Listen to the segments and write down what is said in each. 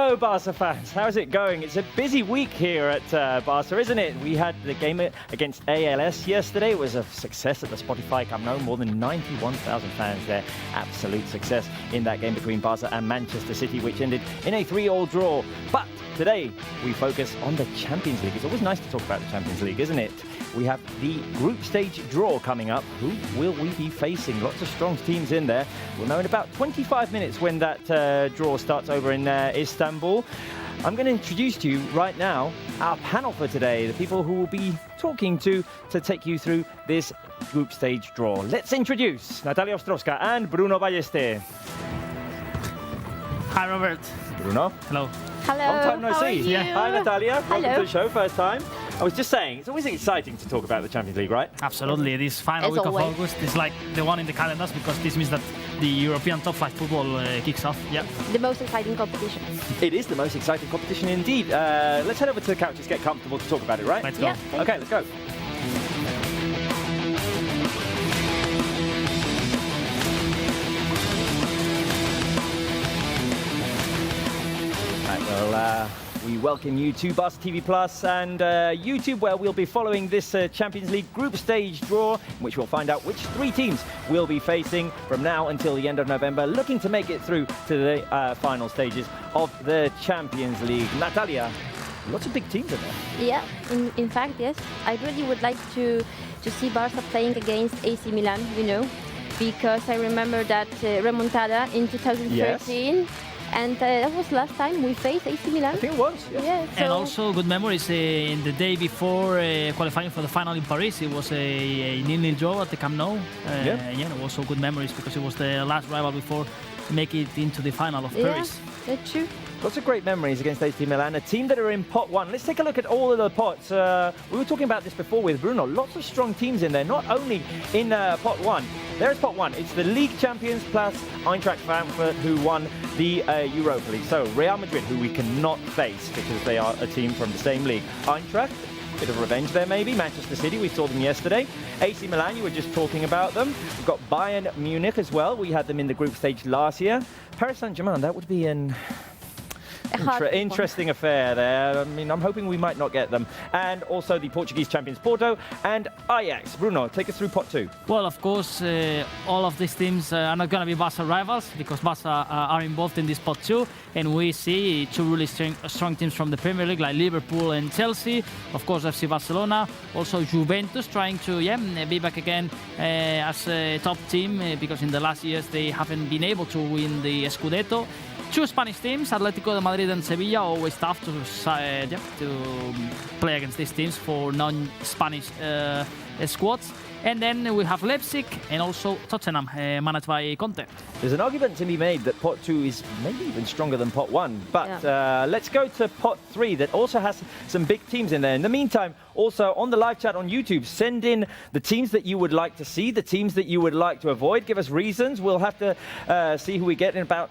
Hello, Barca fans. How's it going? It's a busy week here at Barca, isn't it? We had the game against ALEXIA'S yesterday. It was a success at the Spotify Camp Nou. More than 91,000 fans there. Absolute success in that game between Barca and Manchester City, which ended in a 3-3 draw. But today, we focus on the Champions League. It's always nice to talk about the Champions League, isn't it? We have the group stage draw coming up. Who will we be facing? Lots of strong teams in there. We'll know in about 25 minutes when that draw starts over in Istanbul. I'm going to introduce to you right now our panel for today, the people who will be talking to take you through this group stage draw. Let's introduce Natalia Ostrowska and Bruno Ballester. Hi, Robert. Bruno. Hello. Hello. Long time no see. Yeah. Hi, Natalia. Welcome Hello. to the show, first time. I was just saying, it's always exciting to talk about the Champions League, right? Absolutely. This final As week always. of August is like the one in the calendars because this means that the European top 5 football kicks off. Yeah. The most exciting competition. It is the most exciting competition indeed. Let's head over to the couches, get comfortable to talk about it, right? Let's go. Yeah. Okay, let's go. Right, well, we welcome you to Barca TV Plus and YouTube, where we'll be following this Champions League group stage draw, in which we'll find out which 3 teams we'll be facing from now until the end of November, looking to make it through to the final stages of the Champions League. Natalia, lots of big teams in there. Yeah, in fact, yes. I really would like to see Barca playing against AC Milan, you know, because I remember that remontada in 2013. Yes. And that was last time we faced AC Milan. I think it was. Yeah. Yeah, so And also good memories in the day before qualifying for the final in Paris. It was a 0-0 draw at the Camp Nou. Yeah, also good memories because it was the last rival before making it into the final of Paris. Yeah, that's true. Lots of great memories against AC Milan, a team that are in pot 1. Let's take a look at all of the pots. We were talking about this before with Bruno. Lots of strong teams in there, not only in pot 1. There's pot 1. It's the league champions plus Eintracht Frankfurt, who won the Europa League. So Real Madrid, who we cannot face because they are a team from the same league. Eintracht, bit of revenge there maybe. Manchester City, we saw them yesterday. AC Milan, you were just talking about them. We've got Bayern Munich as well. We had them in the group stage last year. Paris Saint-Germain, that would be an interesting affair there. I mean, I'm hoping we might not get them. And also the Portuguese champions Porto and Ajax. Bruno, take us through pot 2. Well, of course, all of these teams are not going to be Barca rivals because Barca are involved in this pot 2. And we see 2 really strong teams from the Premier League like Liverpool and Chelsea. Of course, FC Barcelona. Also Juventus trying to be back again as a top team because in the last years they haven't been able to win the Scudetto. 2 Spanish teams, Atletico de Madrid and Sevilla, always tough to play against these teams for non-Spanish squads. And then we have Leipzig and also Tottenham, managed by Conte. There's an argument to be made that pot 2 is maybe even stronger than pot 1. But let's go to pot 3 that also has some big teams in there. In the meantime, also on the live chat on YouTube, send in the teams that you would like to see, the teams that you would like to avoid. Give us reasons. We'll have to see who we get in about,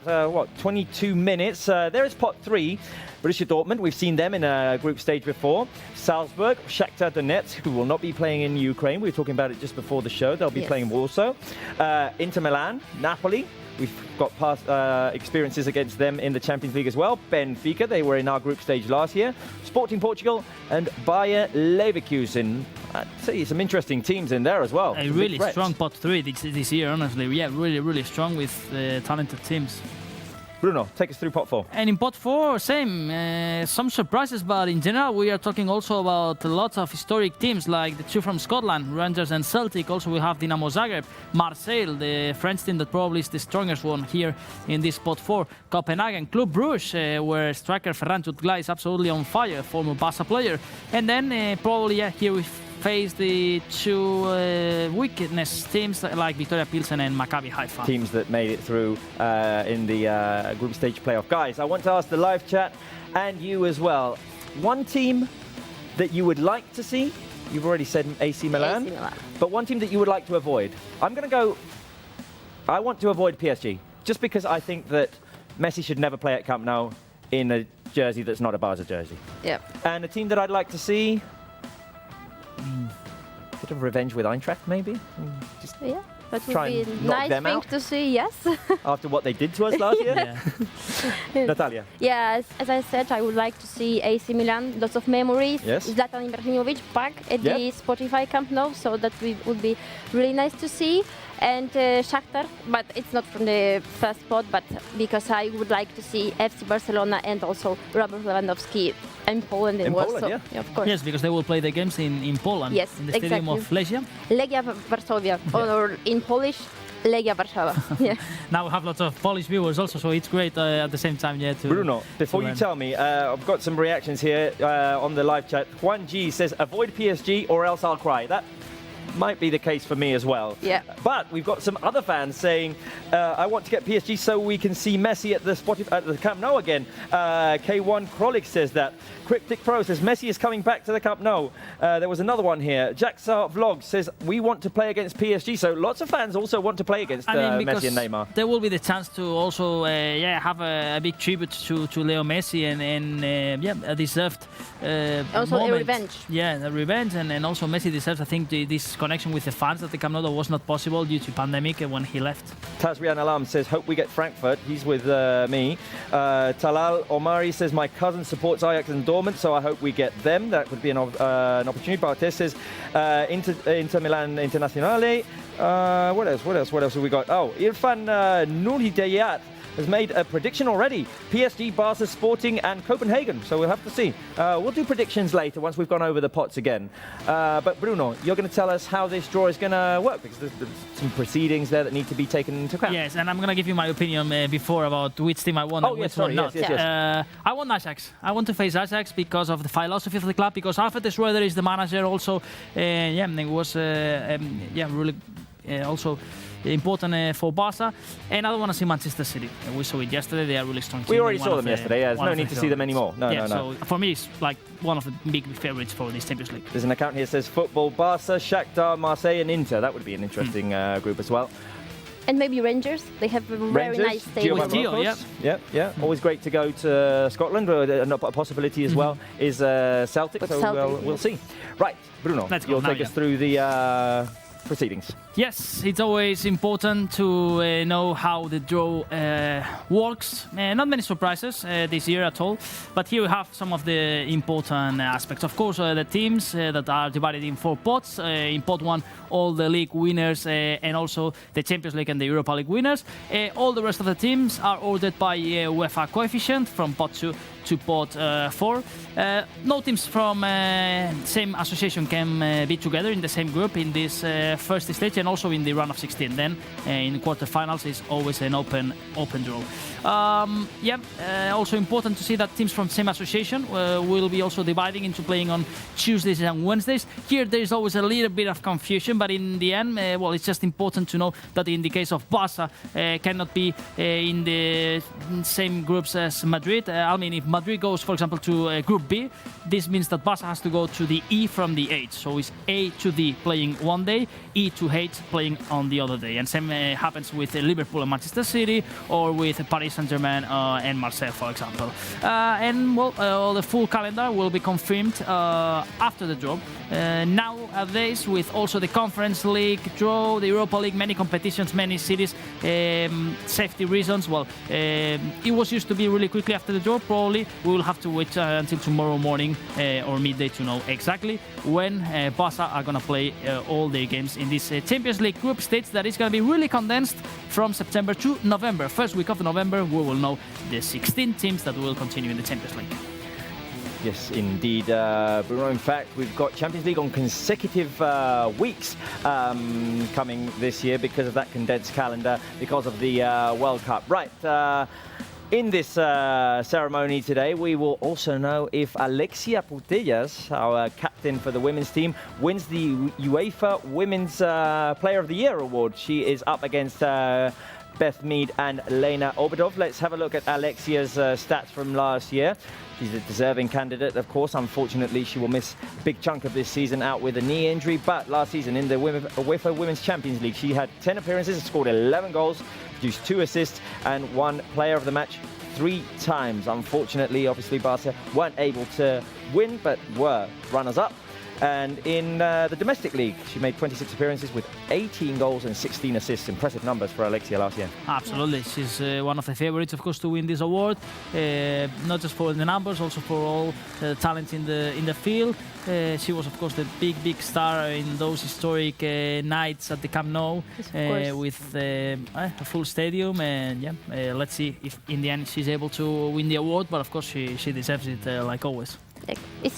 22 minutes. There is pot 3. Borussia Dortmund, we've seen them in a group stage before. Salzburg, Shakhtar Donetsk, who will not be playing in Ukraine. We were talking about it just before the show. They'll be playing in Warsaw. Inter Milan, Napoli. We've got past experiences against them in the Champions League as well. Benfica, they were in our group stage last year. Sporting Portugal and Bayer Leverkusen. I'd say some interesting teams in there as well. A really strong pot 3 this year, honestly. Yeah, really, really strong with talented teams. Bruno, take us through pot 4. And in pot 4, same. Some surprises, but in general, we are talking also about lots of historic teams like the 2 from Scotland, Rangers and Celtic. Also, we have Dynamo Zagreb, Marseille, the French team that probably is the strongest one here in this pot 4. Copenhagen, Club Brugge, where striker Ferran Jutgla is absolutely on fire, former Barca player. And then probably, here we face the 2 weakness teams like Victoria Pilsen and Maccabi Haifa. Teams that made it through in the group stage playoff. Guys, I want to ask the live chat and you as well. One team that you would like to see, you've already said AC Milan, AC Milan. but one team that you would like to avoid. I'm going to go, I want to avoid PSG, just because I think that Messi should never play at Camp Nou in a jersey that's not a Barca jersey. Yep. And a team that I'd like to see, bit of revenge with Eintracht, maybe. That would Try be and a knock nice them thing out? to see, yes. After what they did to us last year? Natalia. Yes, as I said, I would like to see AC Milan. Lots of memories. Yes. Zlatan Ibrahimovic back at Yeah. the Spotify Camp Nou, so that would be really nice to see. And Shakhtar, but it's not from the first spot, but because I would like to see FC Barcelona and also Robert Lewandowski in Poland and In Warsaw. Poland, yeah. Of course. Yes, because they will play the games in Poland. Yes, in the stadium of Legia. Legia Varsovia, or in Polish, Legia Warszawa. Yeah. Now we have lots of Polish viewers also, so it's great at the same time. Yeah, to Bruno, before you learn. tell me, I've got some reactions here on the live chat. Juan G says, avoid PSG or else I'll cry. That might be the case for me as well. Yeah. But we've got some other fans saying, I want to get PSG so we can see Messi at the Camp Nou again. K1 Krolik says that. Cryptic Pro says Messi is coming back to the Camp Nou. There was another one here. Jaxar Vlog says we want to play against PSG. So lots of fans also want to play against Messi and Neymar. There will be the chance to also have a big tribute to Leo Messi and a deserved Also moment. a revenge. Yeah, a revenge, and also Messi deserves. I think this connection with the fans at the Camp Nou that was not possible due to pandemic when he left. Tazrian Alam says, hope we get Frankfurt. He's with me. Talal Omari says, my cousin supports Ajax and Dortmund, so I hope we get them. That would be an opportunity. Bartes says, Inter Milan Internazionale. What else have we got? Oh, Irfan Nurhidayat has made a prediction already. PSG, Barca, Sporting and Copenhagen. So we'll have to see. We'll do predictions later once we've gone over the pots again. But Bruno, you're going to tell us how this draw is going to work, because there's some proceedings there that need to be taken into account. Yes, and I'm going to give you my opinion before about which team I want and which one not. Yes. I want Ajax. I want to face Ajax because of the philosophy of the club, because Alfred Schroeder is the manager also. It was really also important for Barca. And I don't want to see Manchester City. We saw it yesterday. They are really strong. We already saw them yesterday. Yeah, there's no need to see them anymore. No. So for me, it's like one of the big favorites for this Champions League. There's an account here that says football, Barca, Shakhtar, Marseille and Inter. That would be an interesting group as well. And maybe Rangers. They have a very nice stadium. With Gio, yeah. Always great to go to Scotland. A possibility as well is Celtic. But so Celtic, we'll see. Right, Bruno, you'll take us through the proceedings. Yes, it's always important to know how the draw works. Not many surprises this year at all, but here we have some of the important aspects. Of course, the teams that are divided in 4 pots. In pot 1, all the league winners and also the Champions League and the Europa League winners. All the rest of the teams are ordered by UEFA coefficient from pot 2 to pot 4. No teams from same association can be together in the same group in this first stage, and also in the round of 16. Then in the quarterfinals is always an open draw. Also important to see that teams from same association will be also dividing into playing on Tuesdays and Wednesdays. Here there is always a little bit of confusion, but in the end, it's just important to know that in the case of Barca, cannot be in the same groups as Madrid. If Madrid goes, for example, to Group B, this means that Barca has to go to the E from the H. So it's A to D playing one day, E to H playing on the other day. And same happens with Liverpool and Manchester City, or with Paris Saint-Germain and Marseille, for example. The full calendar will be confirmed after the draw. Nowadays, with also the Conference League draw, the Europa League, many competitions, many cities, safety reasons, it was used to be really quickly after the draw. Probably we will have to wait until tomorrow morning or midday to know exactly when Barca are going to play all their games in this Champions League group stage that is going to be really condensed from September to November. First week of November, we will know the 16 teams that will continue in the Champions League. Yes, indeed, Bruno. In fact, we've got Champions League on consecutive weeks coming this year because of that condensed calendar, because of the World Cup. Right. In this ceremony today, we will also know if Alexia Putellas, our captain for the women's team, wins the UEFA Women's Player of the Year award. She is up against Beth Mead and Lena Obadov. Let's have a look at Alexia's stats from last year. She's a deserving candidate, of course. Unfortunately, she will miss a big chunk of this season out with a knee injury. But last season in the UEFA Women's Champions League, she had 10 appearances, scored 11 goals, produced 2 assists, and won Player of the Match 3 times. Unfortunately, obviously, Barca weren't able to win, but were runners-up. And in the domestic league, she made 26 appearances with 18 goals and 16 assists. Impressive numbers for Alexia last year. Absolutely, she's one of the favorites, of course, to win this award. Not just for the numbers, also for all the talent in the field. She was, of course, the big star in those historic nights at the Camp Nou, with a full stadium. And let's see if in the end she's able to win the award. But of course, she deserves it, like always.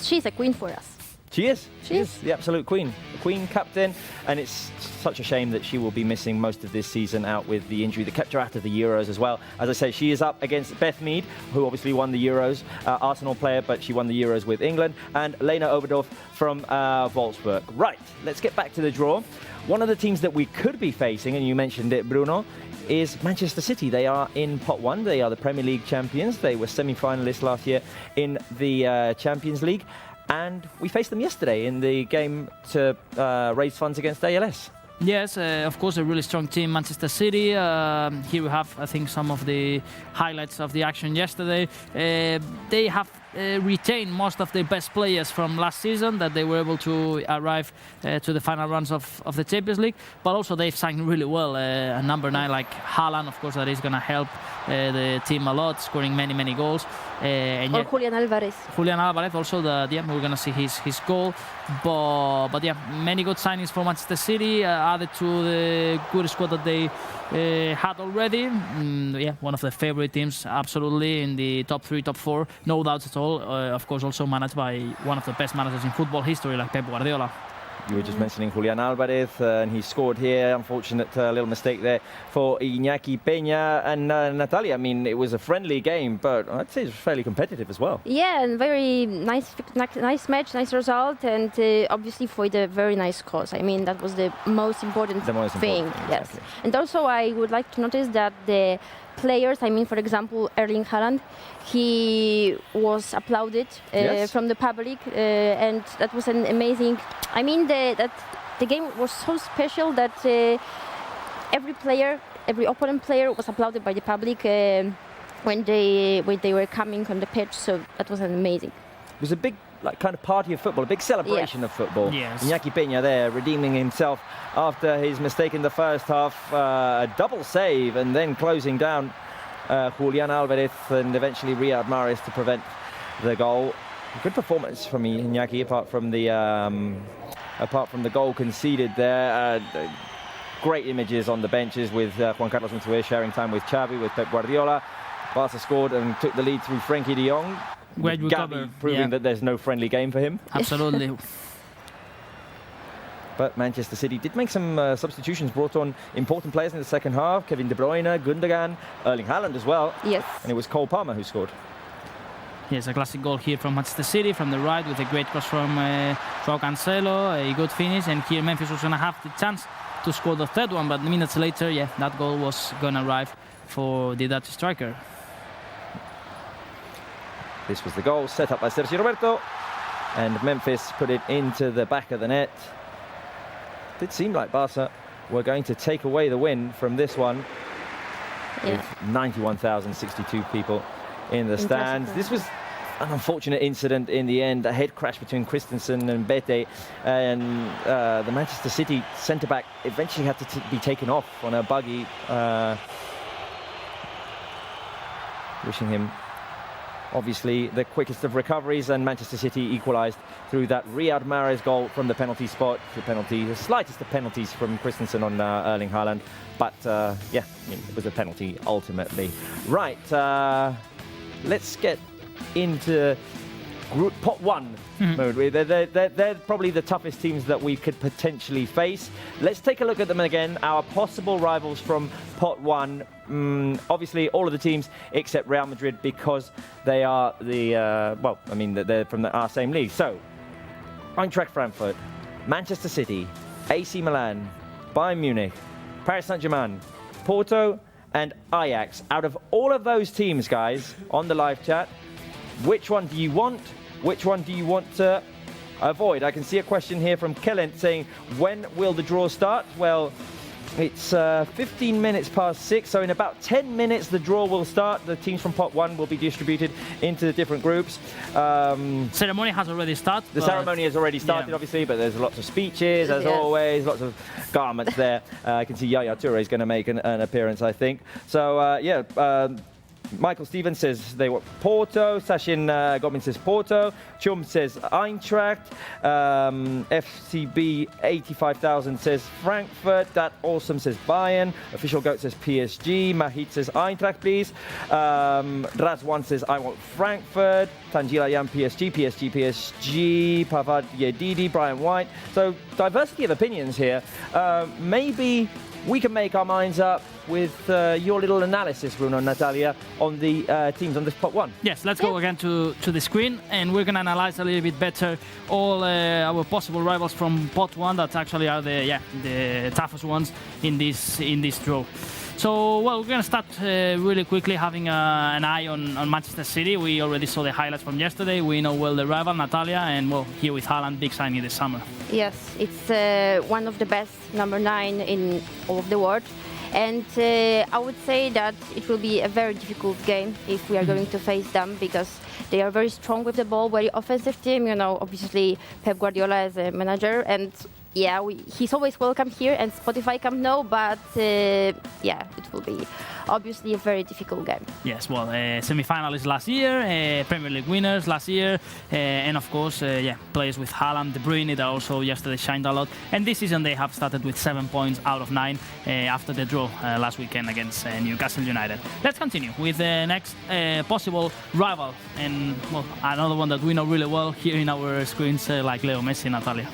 She's a queen for us. She is. She is the absolute queen. The queen captain. And it's such a shame that she will be missing most of this season out with the injury that kept her out of the Euros as well. As I say, she is up against Beth Mead, who obviously won the Euros, Arsenal player, but she won the Euros with England, and Lena Oberdorf from Wolfsburg. Right, let's get back to the draw. One of the teams that we could be facing, and you mentioned it, Bruno, is Manchester City. They are in pot 1. They are the Premier League champions. They were semi-finalists last year in the Champions League. And we faced them yesterday in the game to raise funds against ALS. Yes, of course, a really strong team, Manchester City. Here we have, I think, some of the highlights of the action yesterday. They have retained most of their best players from last season, that they were able to arrive to the final rounds of the Champions League. But also they've signed really well. A number 9 like Haaland, of course, that is going to help the team a lot, scoring many goals. And or Julian Alvarez. Julian Alvarez also, we're going to see his goal. But yeah, many good signings for Manchester City, added to the good squad that they had already. One of the favorite teams, absolutely, in the top 3, top 4, no doubts at all. Of course, also managed by one of the best managers in football history, like Pep Guardiola. You were just mentioning Julian Alvarez, and he scored here. Unfortunate little mistake there for Iñaki Peña and Natalia. I mean, it was a friendly game, but I'd say it was fairly competitive as well. Yeah, and very nice match, nice result, and obviously for the very nice cause. I mean, that was the most important thing. Yes, exactly. And also I would like to notice that the players, I mean, for example, Erling Haaland, he was applauded from the public, and that was an amazing. I mean, the game was so special that every opponent player was applauded by the public when they were coming on the pitch. So that was an amazing. It was a big, kind of party of football, a big celebration of football. Yes. Iñaki Peña there redeeming himself after his mistake in the first half, a double save, and then closing down Julian Alvarez and eventually Riyad Mahrez to prevent the goal. Good performance from Iñaki, apart from the goal conceded there. Great images on the benches with Juan Carlos Montuir sharing time with Xavi, with Pep Guardiola. Barca scored and took the lead through Frenkie de Jong. Great recovery. Gavi proving that there's no friendly game for him. Absolutely. But Manchester City did make some substitutions, brought on important players in the second half. Kevin De Bruyne, Gundogan, Erling Haaland as well. Yes. And it was Cole Palmer who scored. Yes, a classic goal here from Manchester City from the right with a great cross from João Cancelo, a good finish. And here Memphis was going to have the chance to score the third one, but minutes later, that goal was going to arrive for the Dutch striker. This was the goal set up by Sergio Roberto, and Memphis put it into the back of the net. Did seem like Barca were going to take away the win from this one, with 91,062 people in the stands. This was an unfortunate incident in the end, a head crash between Christensen and Bete, and the Manchester City centre-back eventually had to be taken off on a buggy. Wishing him obviously the quickest of recoveries, and Manchester City equalised through that Riyad Mahrez goal from the penalty spot. The slightest of penalties from Christensen on Erling Haaland, but it was a penalty ultimately. Right, let's get into Group Pot 1 mode. They're probably the toughest teams that we could potentially face. Let's take a look at them again. Our possible rivals from Pot 1. Obviously, all of the teams except Real Madrid, because they are they're from our same league. So, Eintracht Frankfurt, Manchester City, AC Milan, Bayern Munich, Paris Saint-Germain, Porto, and Ajax. Out of all of those teams, guys, on the live chat, which one do you want? Which one do you want to avoid? I can see a question here from Kellen saying, when will the draw start? Well, It's 15 minutes past 6, so in about 10 minutes the draw will start. The teams from pot 1 will be distributed into the different groups. Ceremony has already started. The ceremony has already started, obviously, but there's lots of speeches, as always, lots of garments there. I can see Yaya Toure is going to make an appearance, I think. So, Michael Stevens says they want Porto. Sashin Gobin says Porto. Chum says Eintracht. FCB 85,000 says Frankfurt. That Awesome says Bayern. Official Goat says PSG. Mahit says Eintracht, please. Raz1 says I want Frankfurt. Tanjila Yan PSG. PSG. Pavad Yedidi. Brian White. So diversity of opinions here. Maybe we can make our minds up with your little analysis, Bruno and Natalia, on the teams on this pot 1. Yes, let's go again to the screen, and we're going to analyze a little bit better all our possible rivals from pot 1 that actually are the toughest ones in this draw. So, well, we're going to start really quickly having an eye on Manchester City. We already saw the highlights from yesterday. We know well the rival, Natalia, and, well, here with Haaland, big signing this summer. Yes, it's one of the best number 9 in all of the world. And I would say that it will be a very difficult game if we are going to face them, because they are very strong with the ball, very offensive team. You know, obviously Pep Guardiola is a manager, and he's always welcome here, and Spotify Camp Nou, but it will be obviously a very difficult game. Yes, well, semi-finalists last year, Premier League winners last year, and of course, players with Haaland, De Bruyne that also yesterday shined a lot. And this season they have started with 7 points out of 9 after the draw last weekend against Newcastle United. Let's continue with the next possible rival, and well, another one that we know really well here in our screens, like Leo Messi, Natalia.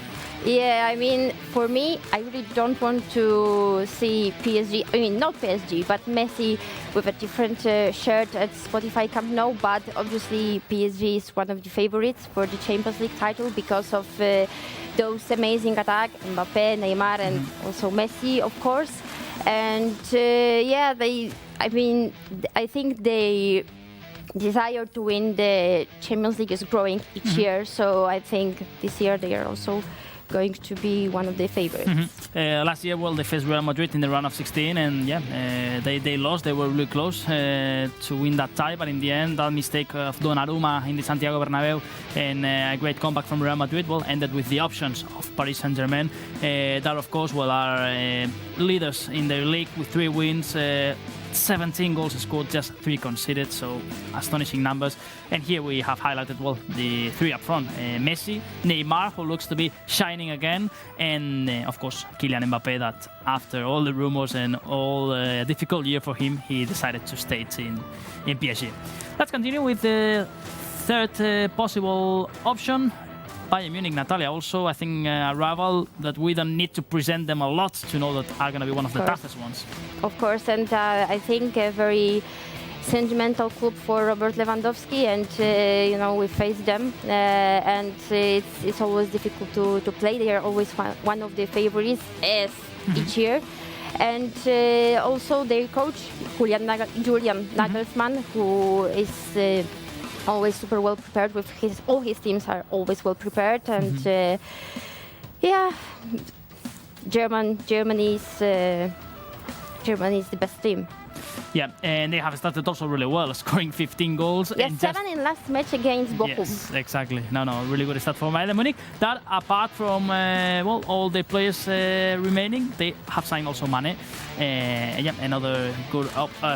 Yeah, I mean, for me, I really don't want to see PSG, I mean, not PSG, but Messi with a different shirt at Spotify Camp Nou, but obviously PSG is one of the favorites for the Champions League title because of those amazing attacks, Mbappe, Neymar, and also Messi, of course. And I think they desire to win the Champions League is growing each year, so I think this year they are also going to be one of the favorites. Last year, well, they faced Real Madrid in the round of 16, and they lost. They were really close to win that tie, but in the end, that mistake of Donnarumma in the Santiago Bernabeu and a great comeback from Real Madrid, well, ended with the options of Paris Saint-Germain. That, of course, well, are leaders in their league with 3 wins. 17 goals scored, just 3 conceded, so astonishing numbers. And here we have highlighted, well, the 3 up front. Messi, Neymar, who looks to be shining again, and of course Kylian Mbappe, that after all the rumors and all a difficult year for him, he decided to stay in PSG. Let's continue with the third possible option. Bayern Munich, Natalia, also I think a rival that we don't need to present them a lot to know that are going to be one of the toughest ones. Of course, and I think a very sentimental club for Robert Lewandowski, and we face them, and it's always difficult to play. They are always one of the favorites each year. And also their coach, Julian Nagelsmann, who is always super well prepared with all his teams are always well prepared, and Germany is the best team. Yeah, and they have started also really well, scoring 15 goals. Yes, and 7 in last match against Bochum. Yes, exactly. No, really good start for Bayern Munich. That, apart from all the players remaining, they have signed also Mane. And other good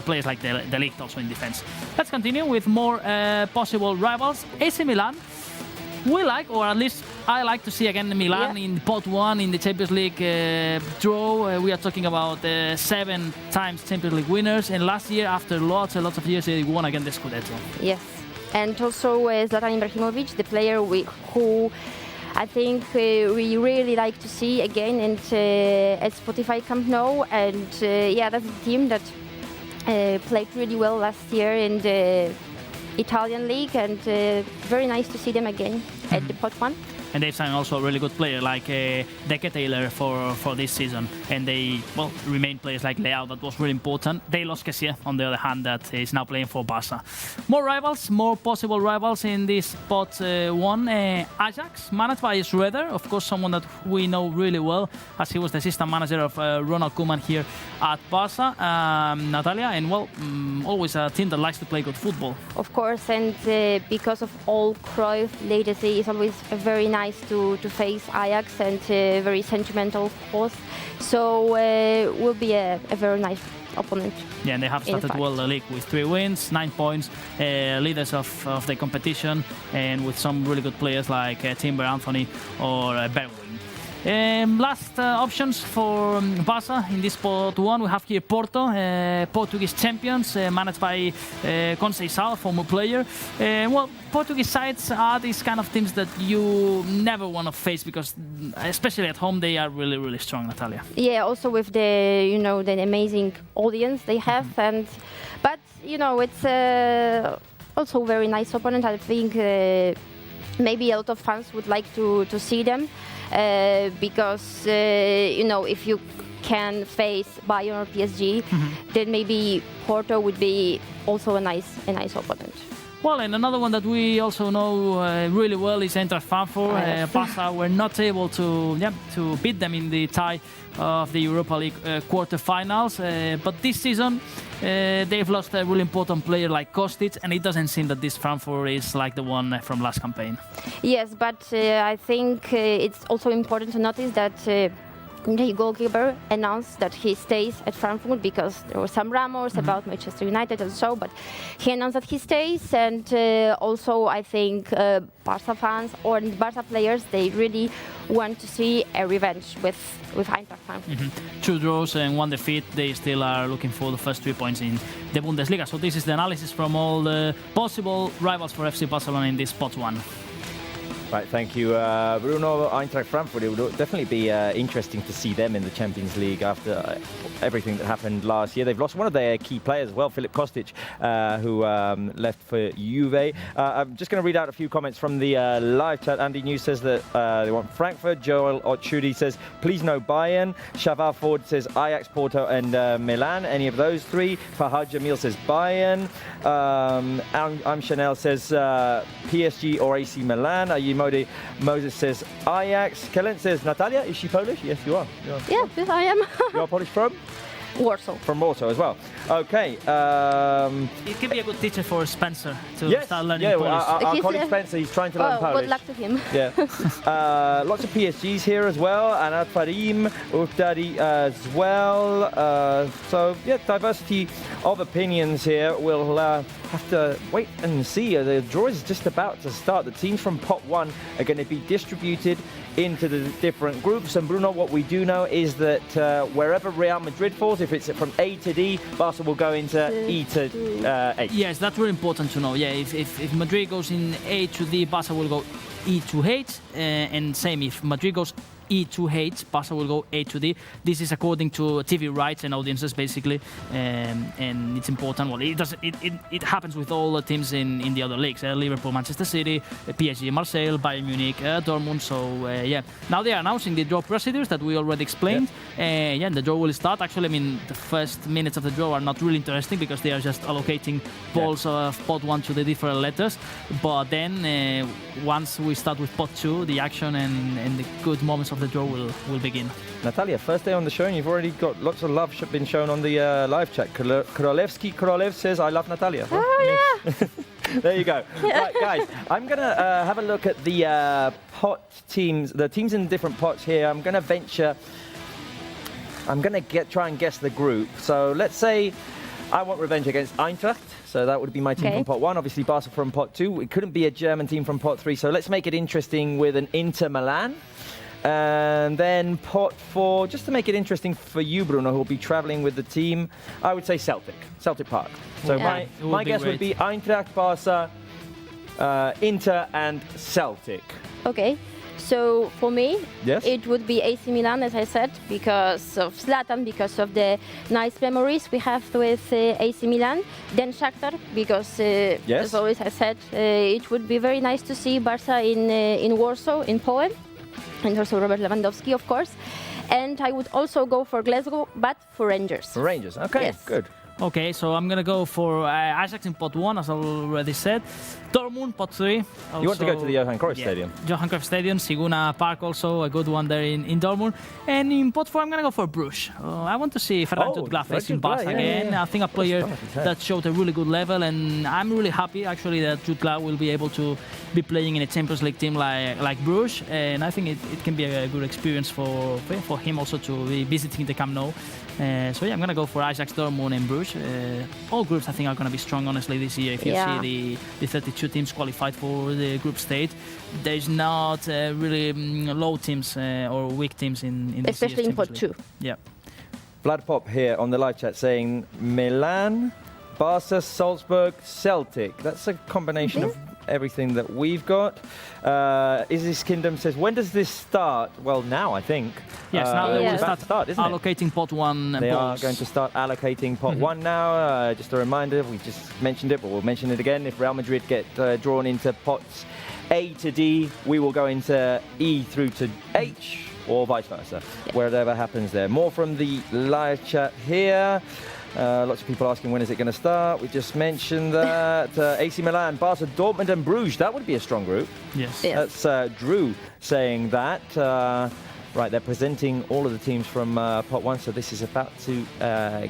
players like the Ligt also in defense. Let's continue with more possible rivals. AC Milan. We like, or at least I like to see again Milan in pot 1 in the Champions League draw. We are talking about 7 times Champions League winners, and last year, after lots and lots of years, they won again the Scudetto. Yes, and also Zlatan Ibrahimovic, the player who I think we really like to see again at Spotify Camp Nou, and that's a team that played really well last year in the Italian league, and very nice to see them again at the pot 1. and they've signed also a really good player like Deke Taylor for this season, and they remain players like Leao. That was really important. They lost Kessie, on the other hand, that is now playing for Barça. More rivals, more possible rivals in this pot 1. Ajax, managed by Schroeder, of course, someone that we know really well, as he was the assistant manager of Ronald Koeman here at Barça. Natalia, and always a team that likes to play good football. Of course, and because of all Cruyff legacy, it's always very nice to face Ajax, and very sentimental, of course. So will be a very nice opponent. Yeah, and they have started well the league with 3 wins, 9 points, leaders of the competition, and with some really good players like Timber Anthony or Berwin. Last options for Barça in this pot 1, we have here Porto, Portuguese champions, managed by Conceição, former player. Portuguese sides are these kind of teams that you never want to face because, especially at home, they are really, really strong, Natalia. Yeah, also with the the amazing audience they have, but it's also a very nice opponent. I think maybe a lot of fans would like to see them. Because if you can face Bayern or PSG, then maybe Porto would be also a nice opponent. Well, and another one that we also know really well is Eintracht Frankfurt. Barça were not able to beat them in the tie of the Europa League quarterfinals. But this season, they've lost a really important player like Kostic, and it doesn't seem that this Frankfurt is like the one from last campaign. Yes, but I think it's also important to notice that the goalkeeper announced that he stays at Frankfurt because there were some rumors about Manchester United and so, but he announced that he stays, and also I think Barça fans or Barça players, they really want to see a revenge with Eintracht Frankfurt. 2 draws and 1 defeat. They still are looking for the first 3 points in the Bundesliga. So this is the analysis from all the possible rivals for FC Barcelona in this pot 1. Right, thank you, Bruno. Eintracht Frankfurt, it would definitely be interesting to see them in the Champions League after everything that happened last year. They've lost one of their key players as well, Filip Kostic, who left for Juve. I'm just going to read out a few comments from the live chat. Andy News says that they want Frankfurt. Joel Ochudi says, please no Bayern. Shavar Ford says Ajax, Porto and Milan. Any of those 3. Fahad Jamil says Bayern. Chanel says PSG or AC Milan. Moses says Ajax. Kellen says Natalia. Is she Polish? Yes, you are. Yes, I am. You are Polish from? Warsaw. From Warsaw as well. Okay. It could be a good teacher for Spencer to start learning Polish. Our colleague Spencer, he's trying to learn Polish. Good luck to him. Yeah. Lots of PSGs here as well. Anad Farim, Uftadi as well. So, yeah, diversity of opinions here. We'll have to wait and see. The draw is just about to start. The teams from pot 1 are going to be distributed into the different groups. And Bruno, what we do know is that wherever Real Madrid falls, if it's from A to D, Barca will go into E to H. Yes, that's really important to know. Yeah, if Madrid goes in A to D, Barca will go E to H, and same if Madrid goes E to H, Barca will go A to D. This is according to TV rights and audiences, basically, and it's important. Well, it happens with all the teams in the other leagues: Liverpool, Manchester City, PSG, Marseille, Bayern Munich, Dortmund. So yeah, now they are announcing the draw procedures that we already explained. Yeah, the draw will start. Actually, I mean, the first minutes of the draw are not really interesting because they are just allocating balls of pot 1 to the different letters. But then once we start with pot 2, the action and the good moments of the draw will begin. Natalia, first day on the show and you've already got lots of love been shown on the live chat. Korolev says, I love Natalia. Oh, yeah. There you go. Right, guys, I'm going to have a look at the pot teams, the teams in different pots here. I'm going to try and guess the group. So let's say I want revenge against Eintracht. So that would be my team from pot 1. Obviously, Barca from pot 2. It couldn't be a German team from pot 3. So let's make it interesting with an Inter Milan. And then pot 4, just to make it interesting for you, Bruno, who will be traveling with the team, I would say Celtic Park. So my guess would be Eintracht, Barca, Inter and Celtic. Okay. So for me, Yes. it would be AC Milan, as I said, because of Zlatan, because of the nice memories we have with AC Milan. Then Shakhtar, because Yes. as always I said, it would be very nice to see Barça in Warsaw, in Poland, and also Robert Lewandowski, of course. And I would also go for Glasgow, but for Rangers. Rangers. Okay, Yes. good. Okay, so I'm gonna go for Ajax in pot 1, as I already said. Dortmund, pot 3. You want to go to the Johan Cruyff Stadium? Johan Cruyff Stadium, Siguna Park also, a good one there in Dortmund. And in pot 4, I'm gonna go for Bruges. I want to see Ferran Jutgla facing Jutgla, Barça yeah, again. yeah. I think a player That's right, that showed a really good level, and I'm really happy actually that Jutgla will be able to be playing in a Champions League team like Bruges. And I think it can be a good experience for him also to be visiting the Camp Nou. So yeah, I'm gonna go for Ajax, Dortmund, and Bruges. All groups I think are gonna be strong, honestly, this year. If you see the 32 teams qualified for the group stage, there's not really low teams or weak teams in this Especially in pot Champions 2. League. Yeah. Vlad Pop here on the live chat saying Milan, Barca, Salzburg, Celtic. That's a combination of everything that we've got. Isis Kingdom says, when does this start? Well, now, I think. Yes, now they will it's about to start, isn't it? allocating pot 1 They are balls. going to start allocating pot 1 now. Just a reminder, we just mentioned it, but we'll mention it again. If Real Madrid get drawn into pots A to D, we will go into E through to H, or vice versa, wherever happens there. More from the live chat here. Lots of people asking when is it going to start. We just mentioned that. AC Milan, Barca, Dortmund and Bruges. That would be a strong group. Yes. Yes. That's Drew saying that. Right, they're presenting all of the teams from pot 1, so this is about to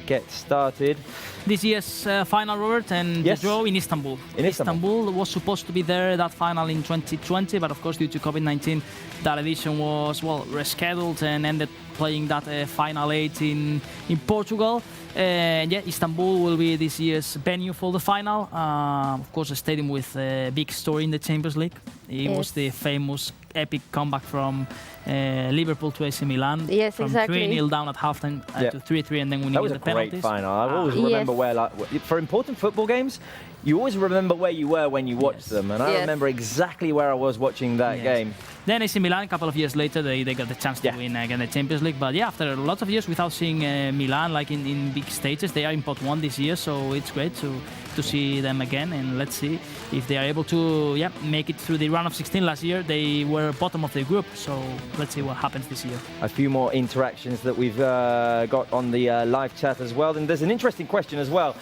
get started. This year's final, Robert, and Yes. the draw in Istanbul. In Istanbul. Was supposed to be there, that final in 2020, but of course, due to COVID-19, that edition was, well, rescheduled and ended playing that final 8 in Portugal. And yeah, Istanbul will be this year's venue for the final. Of course, a stadium with a big story in the Champions League. It was the famous epic comeback from Liverpool to AC Milan. Yes, from exactly. 3-0 down at halftime to 3-3 and then winning That was in a the great penalties. final. I always remember where, like, for important football games, you always remember where you were when you watched them. And I remember exactly where I was watching that game. Then AC Milan, a couple of years later, they got the chance to win again the Champions League. But yeah, after lots of years without seeing Milan like in big stages, they are in pot 1 this year, so it's great to see them again. And let's see if they are able to make it through the round of 16 last year. They were bottom of the group, so let's see what happens this year. A few more interactions that we've got on the live chat as well. And there's an interesting question as well.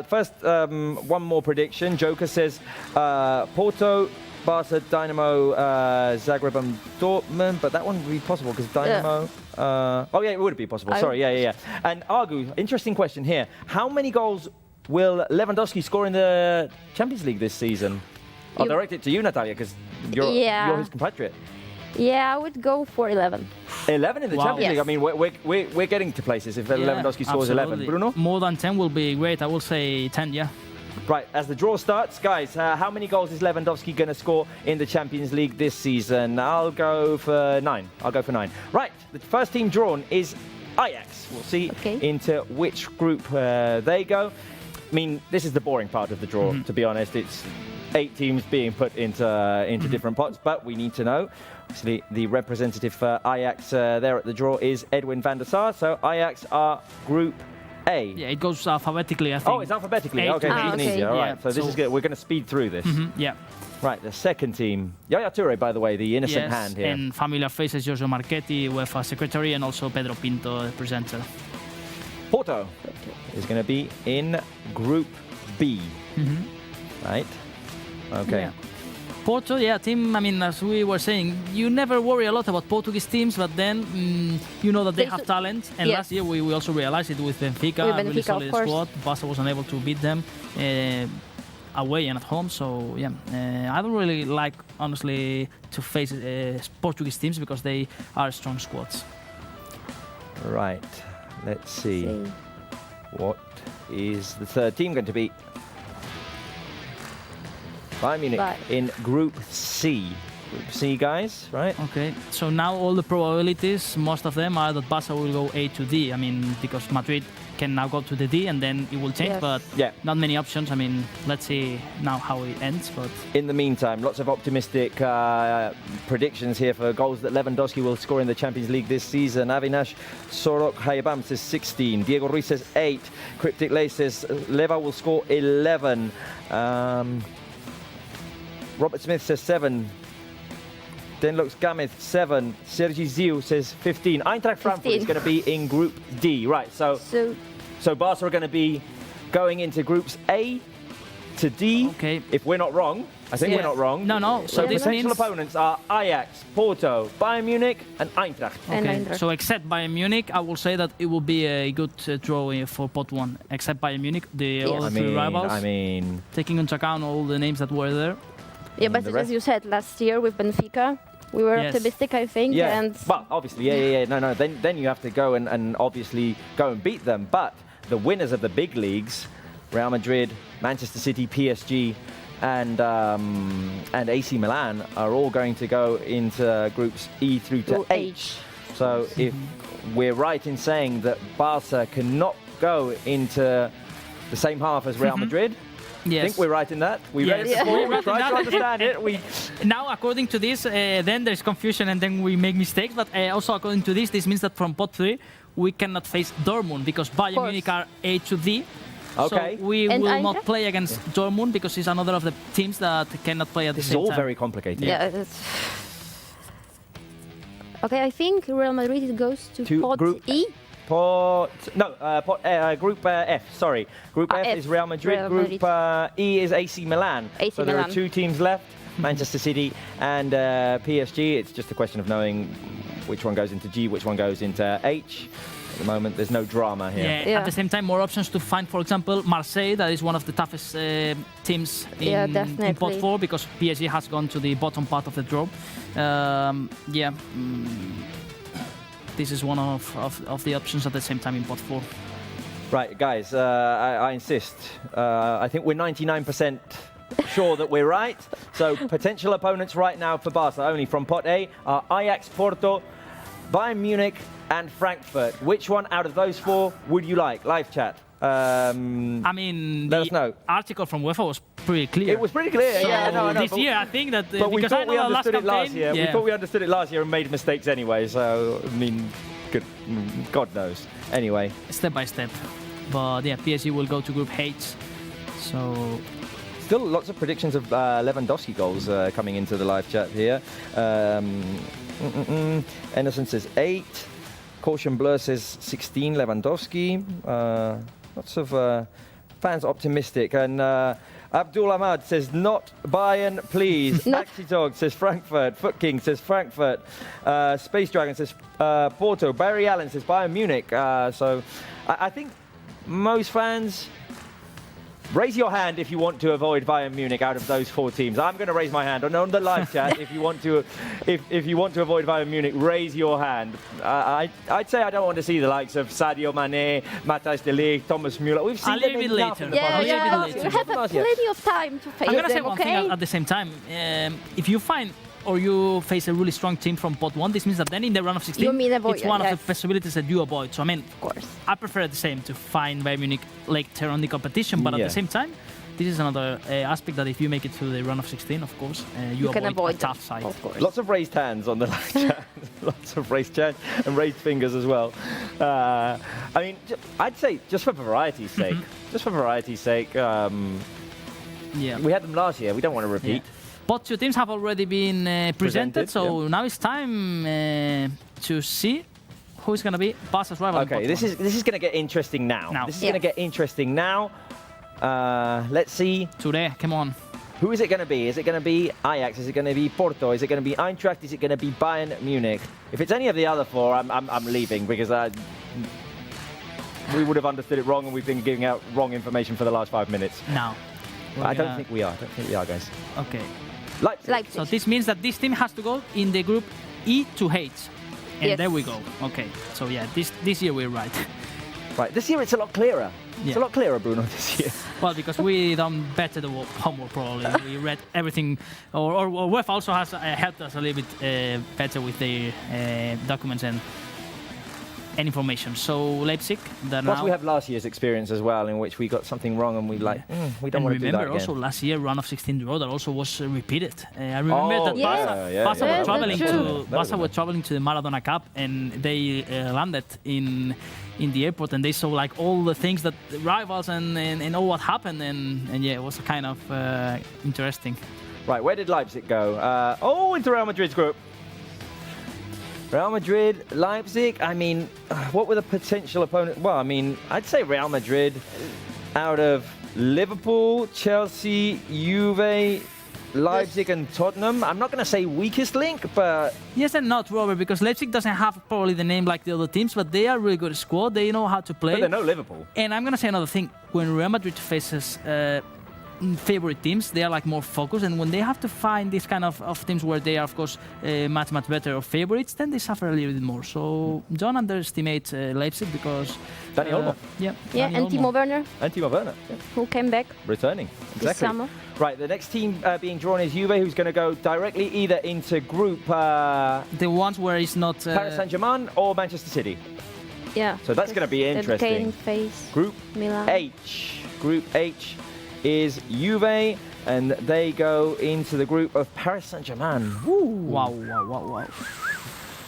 First, one more prediction. Joker says Porto, Barca, Dynamo, Zagreb and Dortmund, but that one would be possible because Dynamo... oh yeah, it would be possible. Sorry, yeah. And Argu, interesting question here. How many goals will Lewandowski score in the Champions League this season? I'll direct it to you, Natalia, because you're his compatriot. Yeah, I would go for 11. 11 in the Champions League. Yes. I mean, we're getting to places if Lewandowski scores 11. Bruno? More than 10 will be great. I will say 10, yeah. Right, as the draw starts, guys, how many goals is Lewandowski going to score in the Champions League this season? I'll go for 9. Right, the first team drawn is Ajax. We'll see into which group they go. I mean, this is the boring part of the draw, to be honest. It's 8 teams being put into different pots, but we need to know. Actually, the representative for Ajax there at the draw is Edwin van der Sar. So Ajax are Group A. Yeah, it goes alphabetically, I think. Oh, it's alphabetically. A Okay, to even eight. easier. All right, Yeah, so this is good. We're going to speed through this. Yeah. Right, the second team. Yaya Toure, by the way, the innocent hand here. And familiar faces, Giorgio Marchetti, UEFA secretary, and also Pedro Pinto, the presenter. Porto is going to be in Group B. Right? Okay. Yeah. Porto, team, I mean, as we were saying, you never worry a lot about Portuguese teams, but then you know that they have talent. And last year we also realized it with Benfica, a really solid squad. Barca was unable to beat them away and at home. So, I don't really like, honestly, to face Portuguese teams because they are strong squads. Right. Let's see. What is the third team going to be? Bayern Munich in Group C. Group C, guys, right? Okay, so now all the probabilities, most of them are that Barca will go A to D. I mean, because Madrid can now go to the D, and then it will change. Yes. But Yeah. not many options. I mean, let's see now how it ends. But In the meantime, lots of optimistic predictions here for goals that Lewandowski will score in the Champions League this season. Avinash Sorok Hayabam says 16. Diego Ruiz says 8. Cryptic Lay says Leva will score 11. Robert Smith says 7. Then looks Gamith 7. Sergi Ziu says 15. Eintracht Frankfurt is 15. going to be in Group D. Right, so Barca are going to be going into Groups A to D. Okay. If we're not wrong. I think we're not wrong. No. So this potential means opponents are Ajax, Porto, Bayern Munich, and Eintracht. And okay. Eintracht. So except Bayern Munich, I will say that it will be a good draw for pot 1. Except Bayern Munich, the Yes. other three rivals. I mean, Taking into account all the names that were there. Yeah, but the as rest? you said, last year with Benfica, we were Yes. optimistic, I think. yeah. And But obviously, yeah. No. Then you have to go and obviously go and beat them. But the winners of the big leagues, Real Madrid, Manchester City, PSG, and AC Milan are all going to go into groups E through to To H. H. So if we're right in saying that Barca cannot go into the same half as Real Madrid, I Yes. think we're right in that. We Yes. read it Yeah. before, We're we right in tried to that. understand it. Now, according to this, then there's confusion and then we make mistakes. But also according to this means that from pot 3, we cannot face Dortmund because Bayern course. Munich are A to D. Okay. So we And will not Eintracht? play against Dortmund because it's another of the teams that cannot play at the This is same all time. very complicated. yeah. Okay, I think Real Madrid goes to pot Group E. Group F, sorry. Group F F, is Real Madrid. Real Group E is AC Milan. AC so there are Milan. 2 teams left, Manchester City and PSG. It's just a question of knowing which one goes into G, which one goes into H. At the moment, there's no drama here. Yeah. Yeah. At the same time, more options to find, for example, Marseille, that is one of the toughest teams Yeah, in definitely. pot 4 because PSG has gone to the bottom part of the draw. This is one of the options at the same time in pot 4. Right, guys, I insist. I think we're 99% sure that we're right. So potential opponents right now for Barca, only from pot A, are Ajax, Porto, Bayern Munich, and Frankfurt. Which one out of those 4 would you like? Live chat. I mean, Let us know. the article from Uefa was pretty clear. It was pretty clear. Yeah, I know. This but- year, I think that But we because I thought we know the last understood it last campaign, year. yeah. We thought we understood it last year and made mistakes anyway. So I mean, good, God knows. Anyway, step by step. But yeah, PSG will go to Group H. So still lots of predictions of Lewandowski goals coming into the live chat here. Anderson says 8. Caution Blur says 16. Lewandowski. Lots of fans optimistic. And Abdul Ahmad says not Bayern, please. Axidog says Frankfurt. Foot King says Frankfurt. Space Dragon says Porto. Barry Allen says Bayern Munich. So I think most fans, raise your hand if you want to avoid Bayern Munich out of those 4 teams. I'm going to raise my hand on the live chat. If you want to, if you want to avoid Bayern Munich, raise your hand. I'd say I don't want to see the likes of Sadio Mane, Matthijs de Ligt, Thomas Müller. We've seen A them little bit enough later. in the Yeah, past. I'll leave it yeah. later. You have plenty of time to face I'm gonna say them, one okay? thing at the same time. If you find or you face a really strong team from pot 1, this means that then in the round of 16, You mean avoid, it's one of yes. the possibilities that you avoid. So I mean, Of course. I prefer the same to find Bayern Munich later on the competition, but at Yeah. the same time, this is another aspect that if you make it to the round of 16, of course, you can avoid a avoid them, tough side. of course. Lots of raised hands on the live chat. Lots of raised chat and raised fingers as well. I mean, I'd say just for variety's sake. Just for variety's sake. Yeah. We had them last year. We don't want to repeat. Pot 2 teams have already been presented, Presented, so now it's time to see who is going to be Barca's rival. in Okay, pot this 1. is going to get interesting now. Now. This is Yeah. going to get interesting now. Let's see. Today, come on. Who is it going to be? Is it going to be Ajax? Is it going to be Porto? Is it going to be Eintracht? Is it going to be Bayern Munich? If it's any of the other 4, I'm leaving because we would have understood it wrong and we've been giving out wrong information for the last 5 minutes. Now. I don't think we are. I don't think we are, guys. Okay. Leipzig. Leipzig. So this means that this team has to go in the group E to H. And Yes. there we go. Okay. So yeah, this year we're right. Right. This year it's a lot clearer. It's a Yeah. lot clearer, Bruno, this year. Well, because we done better the homework probably. We read everything, or Uefa also has helped us a little bit better with the documents and any information. So Leipzig, they're Plus, now. we have last year's experience as well, in which we got something wrong and we we don't and want to do that remember again. also last year round of 16 draw that also was repeated. I remember that yeah. Barca Yeah, were traveling that's true. to Barca were traveling to the Maradona Cup, and they landed in the airport, and they saw like all the things that the rivals and all what happened, and yeah, it was kind of interesting. Right, where did Leipzig go? Into Real Madrid's group. Real Madrid, Leipzig. I mean, what were the potential opponents? Well, I mean, I'd say Real Madrid out of Liverpool, Chelsea, Juve, Leipzig and Tottenham. I'm not going to say weakest link, but... Yes and not, Robert, because Leipzig doesn't have probably the name like the other teams, but they are a really good squad. They know how to play. But they're no Liverpool. And I'm going to say another thing. When Real Madrid faces favorite teams, they are like more focused, and when they have to find this kind of teams where they are, of course, much better or favorites, then they suffer a little bit more. So don't underestimate Leipzig, because... Dani Olmo. Yeah, Yeah, Dani and Olmo. Timo Werner, And Timo Werner. Yeah. who came back Returning. this Exactly. summer. Right, the next team being drawn is Juve, who's going to go directly either into group The ones where it's not... Paris Saint-Germain or Manchester City. Yeah. So that's gonna be The interesting. Kane face, Group Milan. H. Group H is Juve, and they go into the group of Paris Saint-Germain. Wow.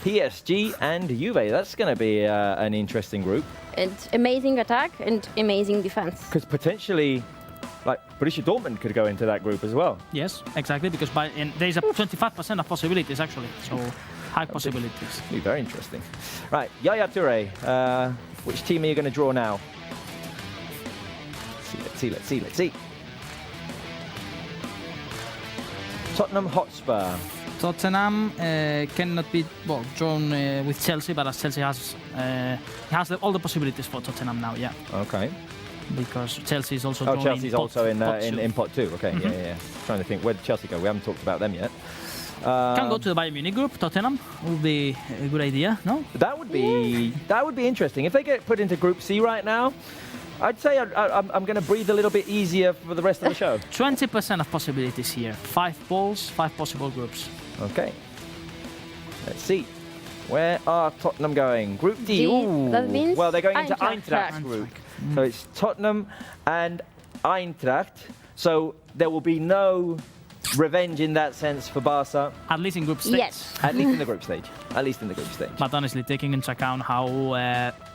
PSG and Juve. That's going to be an interesting group. And amazing attack and amazing defense. Because potentially, like, Borussia Dortmund could go into that group as well. Yes, exactly, because there's a 25% of possibilities, actually. So high possibilities. It'll be very interesting. Right, Yaya Toure. Which team are you going to draw now? Let's see. Tottenham Hotspur. Tottenham cannot be drawn with Chelsea, but as Chelsea has all the possibilities for Tottenham now, yeah. Okay. Because Chelsea is also Oh, drawn Chelsea's in also pot two. in pot 2. Okay, yeah. Trying to think, where did Chelsea go? We haven't talked about them yet. Can go to the Bayern Munich group. Tottenham would be a good idea, no? That would be interesting. If they get put into Group C right now, I'd say I'm going to breathe a little bit easier for the rest of the show. 20% of possibilities here. 5 balls, 5 possible groups. Okay. Let's see. Where are Tottenham going? Group D. D, Ooh. that means Well, they're going into Eintracht. Eintracht's group. So it's Tottenham and Eintracht. So there will be no revenge in that sense for Barca. At least in group stage. Yes. At least in the group stage. But honestly, taking into account how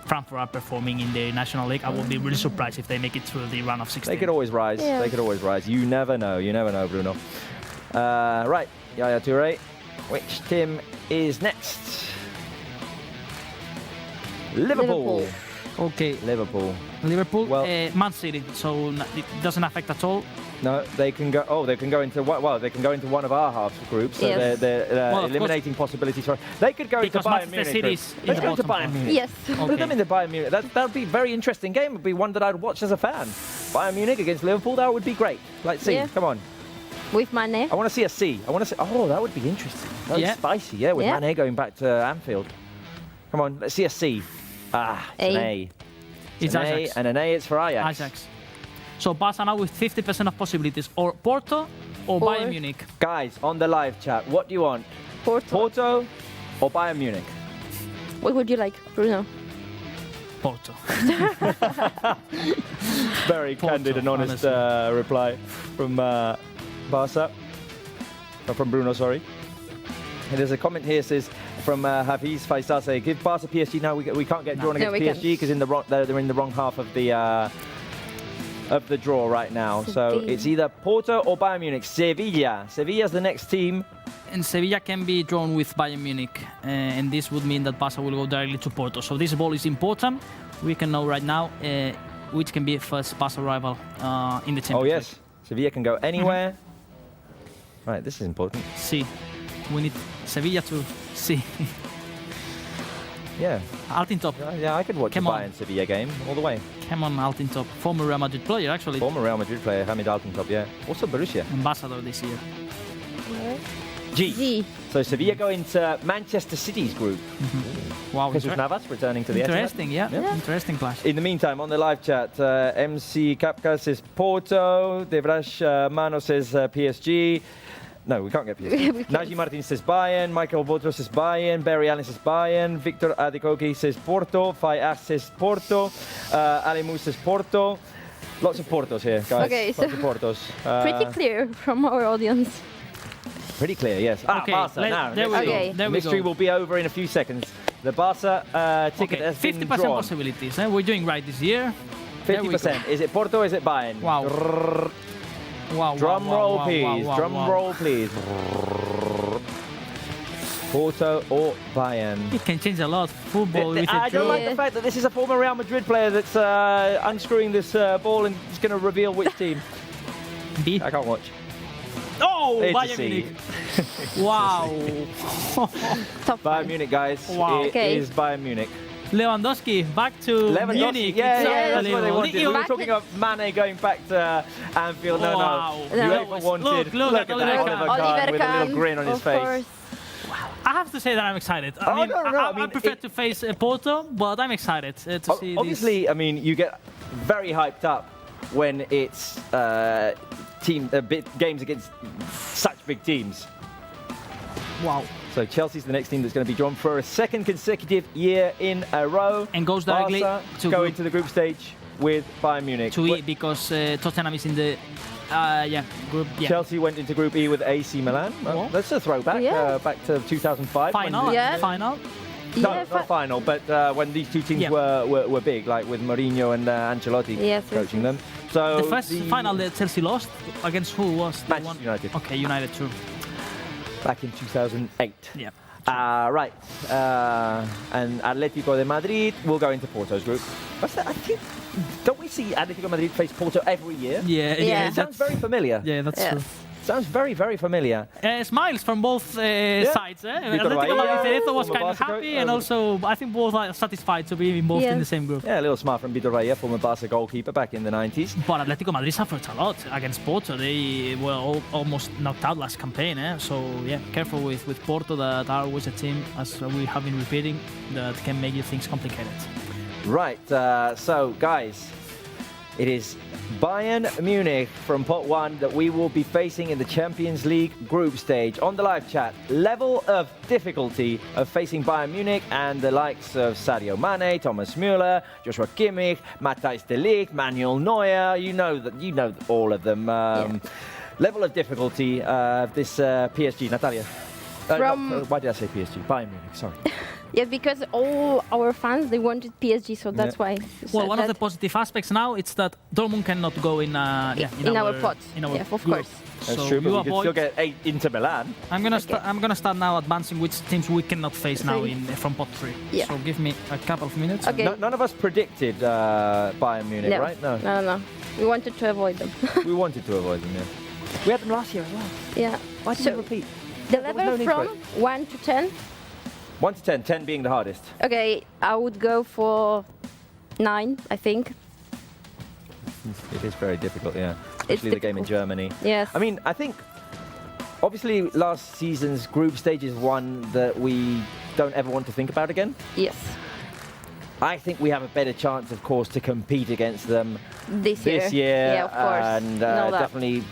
Frankfurt are performing in the National League, I would be really surprised if they make it through the round of 16. They could always rise. Yeah. They could always rise. You never know, Bruno. Right, Yaya Toure. Which team is next? Liverpool. Okay, Liverpool. Liverpool, Well- Man City, so it doesn't affect at all. No, they can go. Oh, they can go into one of our half groups. So Yes. they're Well, of eliminating possibilities for. They could go into Because Bayern Manchester Munich. City group. is in Let's the go to bottom Bayern half. Munich. Yes. Put them in the Bayern Munich. That would be a very interesting game. It would be one that I'd watch as a fan. Bayern Munich against Liverpool. That would be great. Let's see. Yeah. Come on. With Mane. I want to see a C. I want to see. Oh, that would be interesting. That would be Yeah. spicy. Yeah, with Yeah. Mane going back to Anfield. Come on, let's see a C. It's an A. It's an A, Ajax. and an A. It's for Ajax. Ajax. So Barca now with 50% of possibilities, or Porto or Bayern Munich. Guys, on the live chat, what do you want? Porto. Porto or Bayern Munich? What would you like, Bruno? Porto. Very Porto, candid and honest honestly. reply from Barca. From Bruno, sorry. And there's a comment here says from Hafiz Faisal saying, give Barca PSG now. We can't get drawn No, against we PSG because they're in the wrong half of the draw right now. So Sevilla. it's either Porto or Bayern Munich. Sevilla's the next team. And Sevilla can be drawn with Bayern Munich, and this would mean that Barca will go directly to Porto. So this ball is important. We can know right now which can be first Barca rival in the Champions Oh League. yes, Sevilla can go anywhere. Right, this is important. See, we need Sevilla to see. Yeah, Altin Top. yeah, I could watch Come a on. Bayern Sevilla game all the way. Come on, Altin Top. Former Real Madrid player, actually. Former Real Madrid player Hamid Altintop, yeah. Also Borussia. Ambassador this year. G. G. So Sevilla go into Manchester City's group. Wow, Jesus Navas returning to the Etihad. interesting, yeah. Yeah. Interesting clash. In the meantime, on the live chat, MC Kapka says Porto, Devrash Mano says PSG, No, we can't get We PSG. can't. Naji Martin says Bayern, Michael Botro says Bayern, Barry Allen says Bayern, Victor Adekoki says Porto, Fai Ash says Porto, Ali Mou says Porto. Lots of Portos here, guys. Okay, Lots so- of Portos. Pretty clear from our audience. Pretty clear, yes. Okay, Barca now. there we let's go. Okay. see. There The we mystery go. will be over in a few seconds. The Barca ticket Okay, has been 50% drawn. possibilities. We're doing right this year. There we go. 50%. Is it Porto or is it Bayern? Wow. Grrr. Wow, Drum wow, roll, wow, please. wow, wow, Drum wow. roll, please. Porto or Bayern? It can change a lot. Football with I a don't draw. like the fact that this is a former Real Madrid player that's unscrewing this ball and is going to reveal which team. B. I can't watch. Oh, It's a Bayern C. Munich. Wow. Top Bayern five. Munich, guys. Wow. It Okay. is Bayern Munich. Lewandowski back to Lewandowski, Munich. yeah, It's yeah, that's what they unbelievable. wanted. We were Back talking in- of Mane going back to Anfield. No, Wow. no. No. UEFA wanted. Look at that, Oliver Kahn. Oliver Kahn Oliver with a little Kahn, grin on his of face. course. I have to say that I'm excited. Oh, I mean, no, no, I mean, prefer it- to face Porto, but I'm excited to see this. Obviously, I mean, you get very hyped up when it's games against such big teams. Wow. So Chelsea's the next team that's going to be drawn for a second consecutive year in a row. And goes directly Barca to go group- into the group stage with Bayern Munich. To E because Tottenham is in the group. Yeah. Chelsea went into Group E with AC Milan. Well, What? that's a throwback Yeah. back to 2005. when Final. the- Yeah. Final. No, Yeah, not final, but when these two teams Yeah. were big, like with Mourinho and Ancelotti Yes, coaching yes, them. So The first final that Chelsea lost against who was the Manchester one? United. Okay, United too. back in 2008. Yeah. Right. And Atletico de Madrid will go into Porto's group. I think, don't we see Atletico Madrid face Porto every year? Yeah. Yeah. It sounds very familiar. Yeah, that's Yes. true. Sounds very, very familiar. Smiles from both sides. Vitor Atletico Bahia, Madrid was former kind of Barca happy, coach, and also I think both are satisfied to be both in Yes. the same group. Yeah, a little smart from Vitor Bahia, former Barca goalkeeper back in the 90s. But Atletico Madrid suffered a lot against Porto. They were almost knocked out last campaign. So yeah, careful with Porto. That are always a team, as we have been repeating, that can make things complicated. Right, so guys, it is Bayern Munich from pot 1 that we will be facing in the Champions League group stage. On the live chat, level of difficulty of facing Bayern Munich and the likes of Sadio Mane, Thomas Müller, Joshua Kimmich, Matthijs de Ligt, Manuel Neuer. You know all of them. Level of difficulty of this PSG, Natalia. Why did I say PSG? Bayern Munich. Sorry. Yeah, because all our fans, they wanted PSG, so that's Yeah. why. you Well, said one of the that. positive aspects now it's that Dortmund cannot go in in our pot. in our Yeah, of group. course. That's So true, but you we could avoid. still get 8 Inter Milan. I'm gonna start now advancing which teams we cannot face now Okay. from pot 3. Yeah. So give me a couple of minutes. Okay. None of us predicted Bayern Munich, No. right? No. No. We wanted to avoid them. We wanted to avoid them, yeah. We had them last year as well. Yeah. Why did So- we repeat? The There was level no need for from 1 to 10. 1 to 10, 10 being the hardest. Okay, I would go for 9, I think. It is very difficult, yeah. Especially the game in difficult. Germany. Yes. I mean, I think, obviously, last season's group stage is one that we don't ever want to think about again. Yes. I think we have a better chance, of course, to compete against them This year. this year. Yeah, of course. And No doubt. definitely,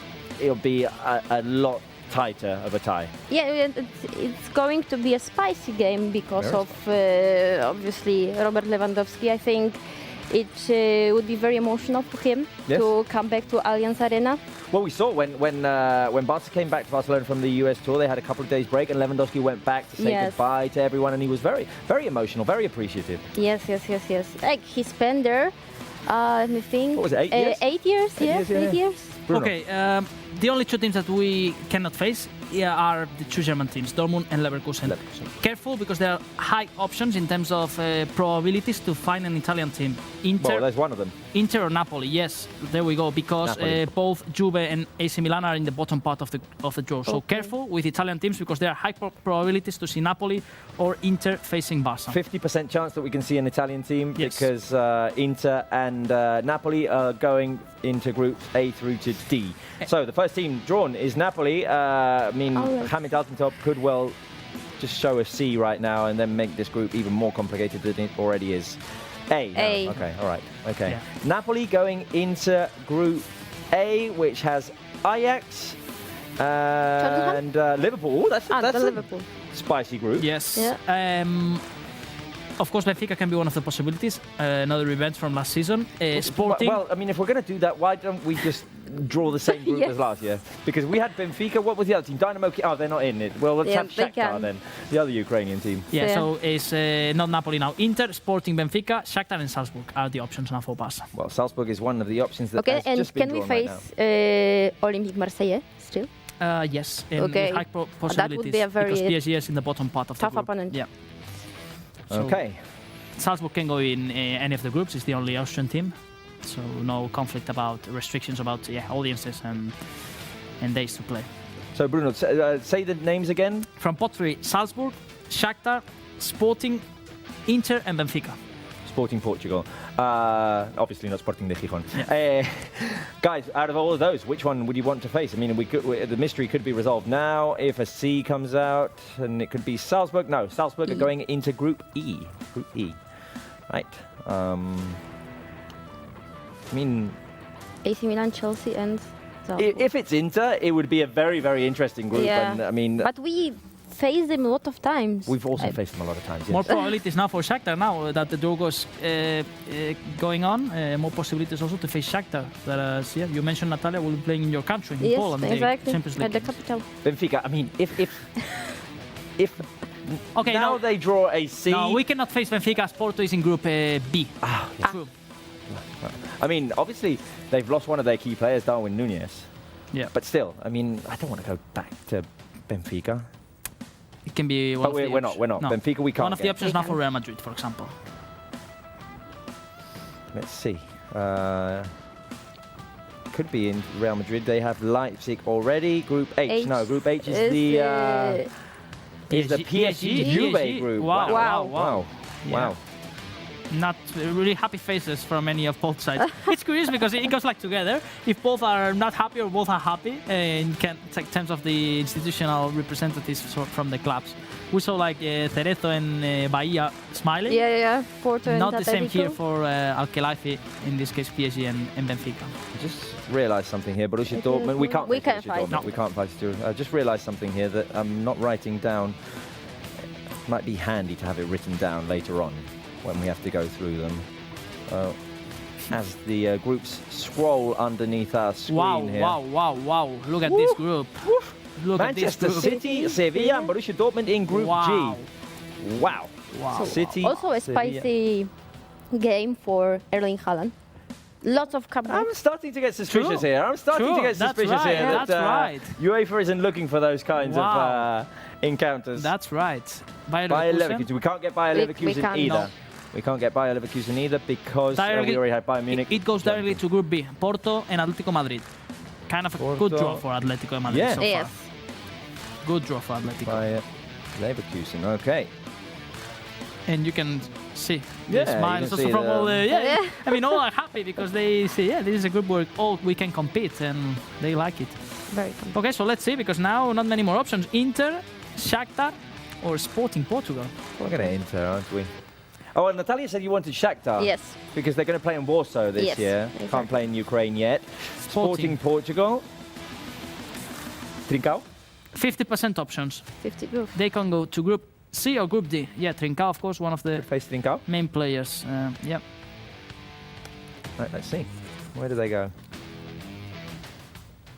it'll be a lot tighter of a tie. Yeah, it's going to be a spicy game because Very of obviously Robert Lewandowski. I think it would be very emotional for him Yes. to come back to Allianz Arena. Well, we saw when Barca came back to Barcelona from the US tour, they had a couple of days break, and Lewandowski went back to say Yes. goodbye to everyone, and he was very, very emotional, very appreciative. Yes. Like he spent there, let me think. What was it, 8 years? 8 years, yes, yeah. 8 years. Bruno. Okay, the only two teams that we cannot face are the two German teams, Dortmund and Leverkusen. Careful, because there are high options in terms of probabilities to find an Italian team. Well, there's one of them. Inter or Napoli, yes, there we go, because Napoli. both Juve and AC Milan are in the bottom part of the draw. So Okay. careful with Italian teams, because there are high probabilities to see Napoli or Inter facing Barca. 50% chance that we can see an Italian team Yes. because Inter and Napoli are going into groups A through to D. So the first team drawn is Napoli. I mean, All right. Hamid Altintop could well just show a C right now and then make this group even more complicated than it already is. A. no. A. Okay, all right. Okay. Yeah. Napoli going into group A, which has Ajax, And Liverpool. Ooh, that's the a Liverpool. spicy group. Yes. Yeah. Of course, Benfica can be one of the possibilities. Another event from last season. Sporting. Well, I mean, if we're going to do that, why don't we just draw the same group Yes. as last year? Because we had Benfica. What was the other team? Dynamo. Oh, they're not in it. Well, let's Yeah, have they Shakhtar can. then, the other Ukrainian team. Yeah, Yeah. so it's not Napoli now. Inter, Sporting, Benfica, Shakhtar, and Salzburg are the options now for Barça. Well, Salzburg is one of the options that Okay, has and just been can we drawn right face Olympique Marseille still? Yes, and Okay. with high possibilities. That would be a very because PSG is in the bottom part of the tough group. opponent. Yeah. now. So Okay. Salzburg can go in any of the groups. It's the only Austrian team, so no conflict about restrictions about audiences and days to play. So, Bruno, say the names again. From pot 3, Salzburg, Shakhtar, Sporting, Inter, and Benfica. Sporting Portugal. Obviously not Sporting de Gijón. Guys, out of all of those, which one would you want to face? I mean, the mystery could be resolved now if a C comes out, and it could be Salzburg. No, Salzburg are going into Group E. Group E. Right. I mean, AC Milan, Chelsea, and Salzburg. if it's Inter, it would be a very, very interesting group. Yeah. And I mean, But we faced them a lot of times. we've also faced them a lot of times. Yes. More probabilities now for Shakhtar now that the draw goes going on. More possibilities also to face Shakhtar. That, you mentioned Natalia will be playing in your country, in Yes, Poland, exactly. the Champions League. At the capital. Benfica. I mean, if Okay, now no, they draw a C. no, we cannot face Benfica as Porto is in Group B. True. I mean, obviously they've lost one of their key players, Darwin Núñez. Yeah, But still, I mean, I don't want to go back to Benfica. it can be one But of the we're not. We're not. No. Benfica, we can't. One of the get. options now for Real Madrid, for example. Let's see. Could be in Real Madrid. They have Leipzig already. Group H. No, Group H is the PSG Juve group. Wow, Wow. Wow. Yeah. Wow. Not really happy faces from any of both sides. It's curious because it goes like together. If both are not happy or both are happy, in terms of the institutional representatives from the clubs, we saw like Cerezo and Bahia smiling. Yeah. Porto and Not the same Atletico. here for Al-Khelaifi, in this case PSG and Benfica. I just realised something here. Borussia Okay, Dortmund. We can't. we face can't Borussia fight. Dortmund. No. We can't fight Stuart. I just realised something here that I'm not writing down. Might be handy to have it written down later on when we have to go through them. As the groups scroll underneath our screen Wow, here. wow. Look at this group. Look Manchester at this group. City, Sevilla, and Borussia Dortmund in Group Wow. G. Wow. Wow. City. Also a Sevilla. spicy game for Erling Haaland. Lots of comeback. I'm starting to get suspicious True. here. I'm starting True. to get That's suspicious right. here that That's right. UEFA isn't looking for those kinds Wow. of encounters. That's right. Bayer Leverkusen. We can't get Bayer We Leverkusen can't, either. no. We can't get Bayer Leverkusen either because Directly- we already had Bayern Munich. It goes directly to Group B, Porto and Atletico Madrid. Kind of a good Porto. draw for Atletico Madrid Yeah. so Yes. far. Good draw for Atletico. Bayer Leverkusen. Okay. And you can see Yeah, the you smiles can also see from the- all the... Yeah. I mean, all are happy because they say, this is a group where all we can compete and they like it. Very comeback. Okay, so let's see, because now not many more options. Inter, Shakhtar, or Sporting Portugal. We're going to enter, aren't we? Oh, and Natalia said you wanted Shakhtar. Yes. Because they're going to play in Warsaw this Yes, year. exactly. Can't play in Ukraine yet. Sporting Portugal. Trincao? 50% options. 50 group. They can go to Group C or Group D. Yeah, Trincao, of course, one of the Face Trincao. main players. Yeah. Right, let's see. Where do they go?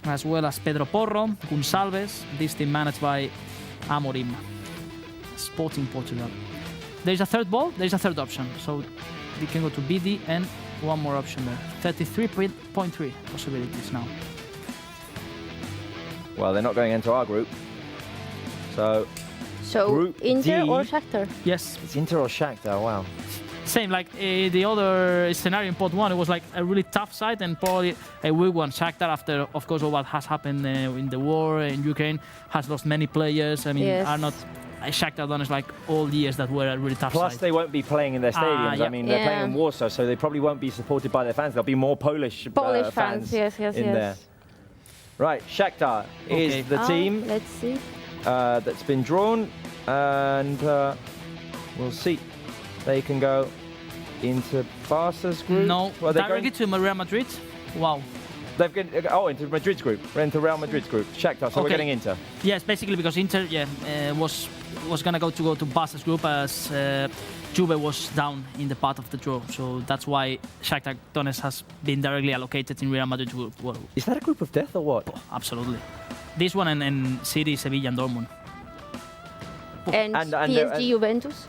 As well as Pedro Porro, Gonçalves, this team managed by Amorim. Sporting Portugal. There's a third ball, there's a third option. So they can go to BD and one more option there. 33.3 possibilities now. Well, they're not going into our group. So So Group Inter D. or Shakhtar? Yes, it's Inter or Shakhtar. Wow. same like the other scenario in pot 1. It was like a really tough side and probably a weak one. Shakhtar, after of course all what has happened in the war in Ukraine, has lost many players. I mean, Yes. are not Shakhtar done is like all years that were a really tough Plus, side. they won't be playing in their stadiums. yeah. I mean, they're Yeah. playing in Warsaw, so they probably won't be supported by their fans. There'll be more Polish Fans. Yes. in there. Right, Shakhtar Okay. is the team Let's see. that's been drawn, and we'll see. They can go into Barca's group. No, Well, they're directly going, to Real Madrid. Wow. They've got, into Madrid's group. We're into Real Madrid's group. Shakhtar, so we're getting Inter. Yes, basically because Inter was gonna go to Barca's group as Juve was down in the part of the draw. So that's why Shakhtar Donetsk has been directly allocated in Real Madrid's group. Well, is that a group of death or what? absolutely. This one and City, Sevilla, and Dortmund. And PSG, Juventus.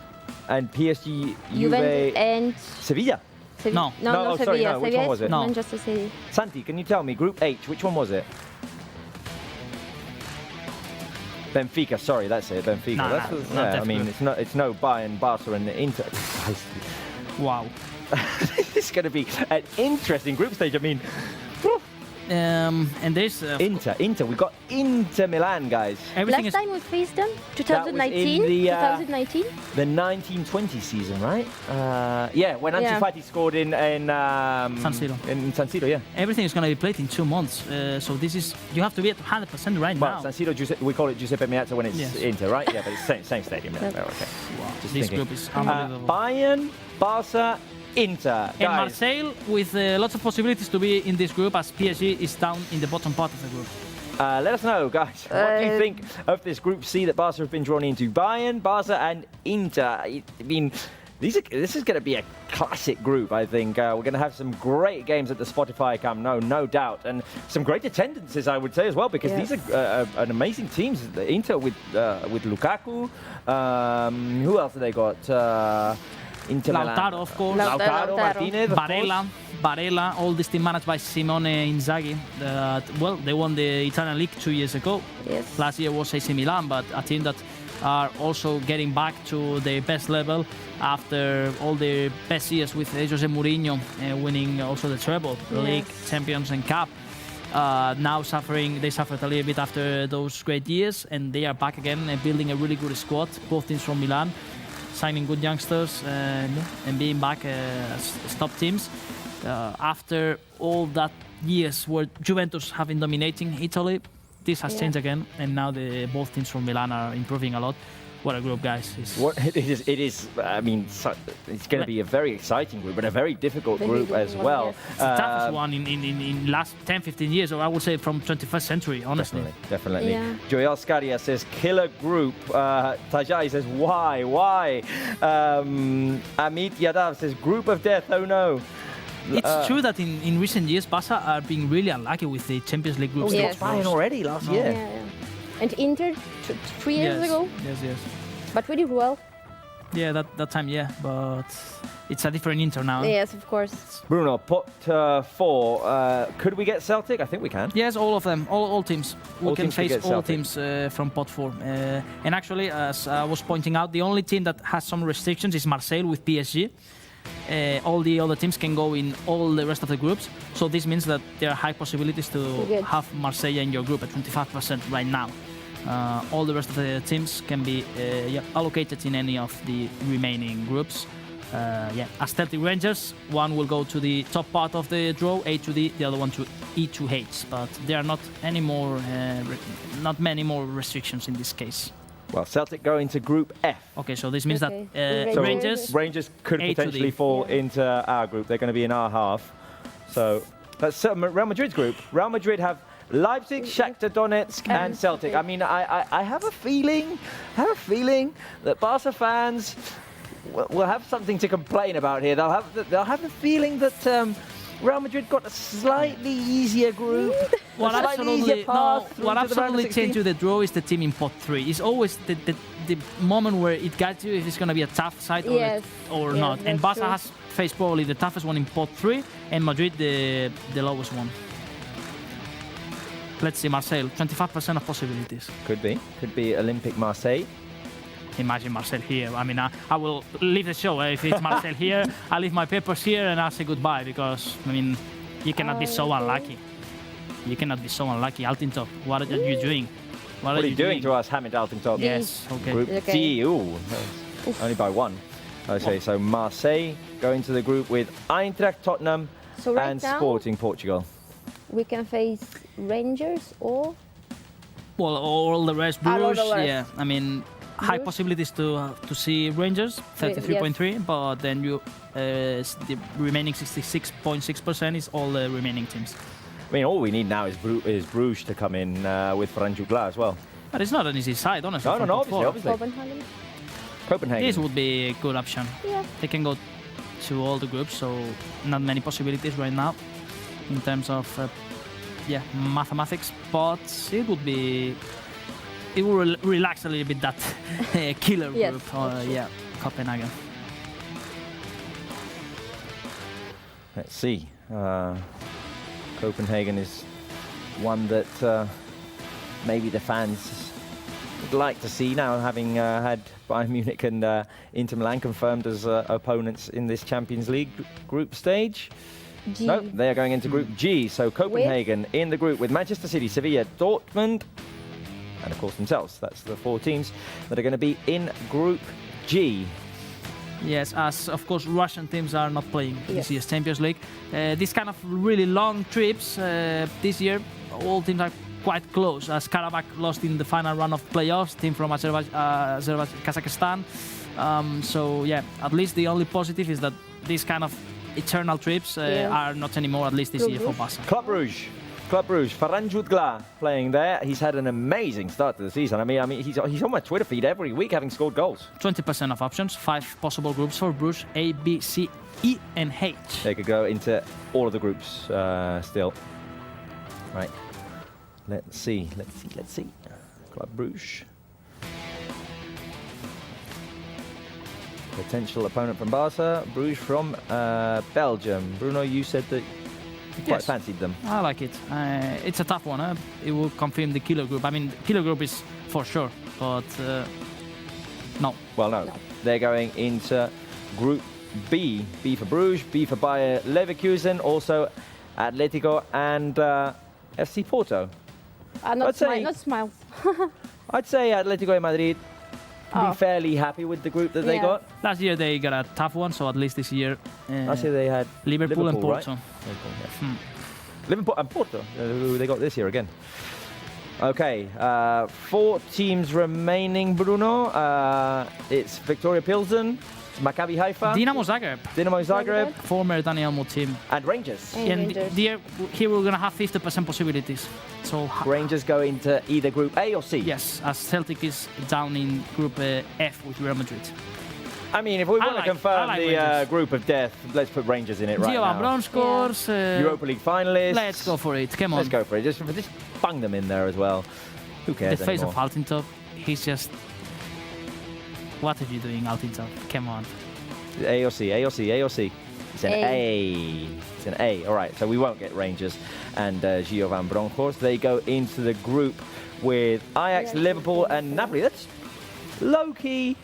And PSG, Juventus and Sevilla. No. Sevilla. Sorry, no. Which Sevilla one was it? No. Manchester City. Santi, can you tell me, Group H, which one was it? Benfica, sorry, that's it, Benfica. No, that's no, not I mean, it's no Bayern, Barca, and Inter. Wow. This is going to be an interesting group stage. I mean, and there's Inter. We've got Inter Milan, guys. everything Last time we faced them, That was in 2019. the, 2019. The 1920 season, right? When Ansu Fati scored in San Siro. In San Siro, yeah. Everything is going to be played in 2 months. So this is you have to be at 100% right Well, now. San Siro, we call it Giuseppe Meazza when it's Yes. Inter, right? Yeah, but it's same stadium. Yeah. Yeah. Oh, okay. Wow. Just This thinking. group is unbelievable. Bayern, Barca, Inter. And Guys, Marseille with lots of possibilities to be in this group as PSG is down in the bottom part of the group. let us know, guys. What do you think of this Group C that Barca have been drawn into? Bayern, Barca, and Inter. I mean, this is going to be a classic group, I think. We're going to have some great games at the Spotify Camp Nou, no doubt. And some great attendances, I would say, as well, because these are an amazing teams. The Inter with Lukaku. Who else have they got? Inter Milan. Lautaro, of course. Lautaro Martinez, of course. Barella, all this team managed by Simone Inzaghi. They won the Italian League 2 years ago. Yes. Last year was AC Milan, but a team that are also getting back to their best level after all their best years with Jose Mourinho, winning also the treble, League, Champions and Cup. Now they suffered a little bit after those great years, and they are back again, building a really good squad, both teams from Milan, signing good youngsters and being back as top teams. After all that years where Juventus have been dominating Italy, this has changed again, and now both teams from Milan are improving a lot. What a group, guys! It is. I mean, it's going to be a very exciting group, but a very difficult group as well. It's the toughest one in last 10, 15 years, or I would say from 21st century, honestly. Definitely. Yeah. Joel Scaria says, killer group. Tajai says, why? Amit Yadav says, group of death, oh no. It's true that in recent years, Barca are being really unlucky with the Champions League group Yes. stage. Bayern already last year. Yeah. And Inter 3 years ago, Yes. but we did well. Yeah, that time, yeah, but it's a different Inter now. Yes, of course. Bruno, pot 4. Could we get Celtic? I think we can. Yes, all of them, all teams. We All can teams could face get all Celtic. teams from pot 4. And actually, as I was pointing out, the only team that has some restrictions is Marseille with PSG. All the other teams can go in all the rest of the groups. So this means that there are high possibilities to have Marseille in your group at 25% right now. All the rest of the teams can be allocated in any of the remaining groups. As Celtic Rangers, one will go to the top part of the draw, A to D, the other one to E to H. But there are not many more restrictions in this case. Well, Celtic go into Group F. Okay, so this means Okay. that So Rangers could A to potentially D. fall into our group. They're going to be in our half. So that's Real Madrid's group. Real Madrid have Leipzig, Shakhtar Donetsk, and Celtic. I mean, I have a feeling that Barca fans will have something to complain about here. They'll have the feeling that Real Madrid got a slightly easier group. What a slightly easier path through to the round of absolutely 16. changed the draw is the team in pot 3. It's always the moment where it guides you if it's going to be a tough side or Yes, not. And that's Barca true. has faced probably the toughest one in pot 3, and Madrid the lowest one. Let's see, Marseille, 25% of possibilities. Could be Olympique Marseille. Imagine Marcel here. I mean, I will leave the show. If it's Marcel here, I'll leave my papers here and I'll say goodbye because, I mean, you cannot be so unlucky. You cannot be so unlucky. Altintop, what are you doing? What are you doing to us, Hamid Altintop? Yes, okay. Group Okay. D, only by 1. Okay, so Marseille going to the group with Eintracht Tottenham So right and now, Sporting Portugal. we can face Rangers or Well, all the rest, All Brewers, the rest. yeah. I mean, high Brewers? possibilities to see Rangers, 33.3, but then the remaining 66.6% is all the remaining teams. I mean, all we need now is Bruges to come in with Franju Gla as well. But it's not an easy side, honestly. No, from top four. obviously. Copenhagen. Copenhagen. This would be a good option. Yeah. They can go to all the groups, so not many possibilities right now in terms of mathematics. But it would be, it will relax a little bit that killer Yes, group. Copenhagen. Let's see. Copenhagen is one that maybe the fans would like to see now, having had Bayern Munich and Inter Milan confirmed as opponents in this Champions League group stage. G. No, they are going into Group G. So Copenhagen in the group with Manchester City, Sevilla, Dortmund, and of course themselves. That's the 4 teams that are going to be in Group G. Yes, as of course Russian teams are not playing this year's Champions League. These kind of really long trips this year, all teams are quite close. As Karabakh lost in the final round of playoffs, team from Kazakhstan. So yeah, at least the only positive is that these kind of eternal trips are not anymore, at least this year for Barça. Club Brugge, Franju Gla playing there. He's had an amazing start to the season. I mean, he's on my Twitter feed every week having scored goals. 20% of options, 5 possible groups for Bruges, A, B, C, E, and H. They could go into all of the groups still. Right. Let's see. Club Brugge. Potential opponent from Barça, Bruges from Belgium. Bruno, you said that you quite fancied them. I like it. It's a tough one. It will confirm the killer group. I mean, killer group is for sure, but no. Well, no. They're going into Group B. B for Bruges, B for Bayer Leverkusen, also Atletico and FC Porto. Not smiles. I'd say Atletico de Madrid be fairly happy with the group that they got. Last year they got a tough one, so at least this year. Last year they had Liverpool and Porto. Right? Liverpool and Porto, who they got this year again. Okay, 4 teams remaining, Bruno. It's Victoria Pilsen, Maccabi Haifa, Dynamo Zagreb, former Dynamo team. and Rangers. And here we're going to have 50% possibilities. So Rangers go into either Group A or C. yes, as Celtic is down in Group F with Real Madrid. I mean, if we want to confirm the Rangers. group of death, let's put Rangers in it right Levan now. scores. Europa League finalists. Let's go for it. Come on. Let's go for it. Just bung them in there as well. Who cares The face anymore? of Altintop, he's just... What are you doing, Altintop? Come on. A or C. It's an A. It's an A. All right, so we won't get Rangers and Giovan Bronckhorst. They go into the group with Ajax, Liverpool, and Napoli. That's low-key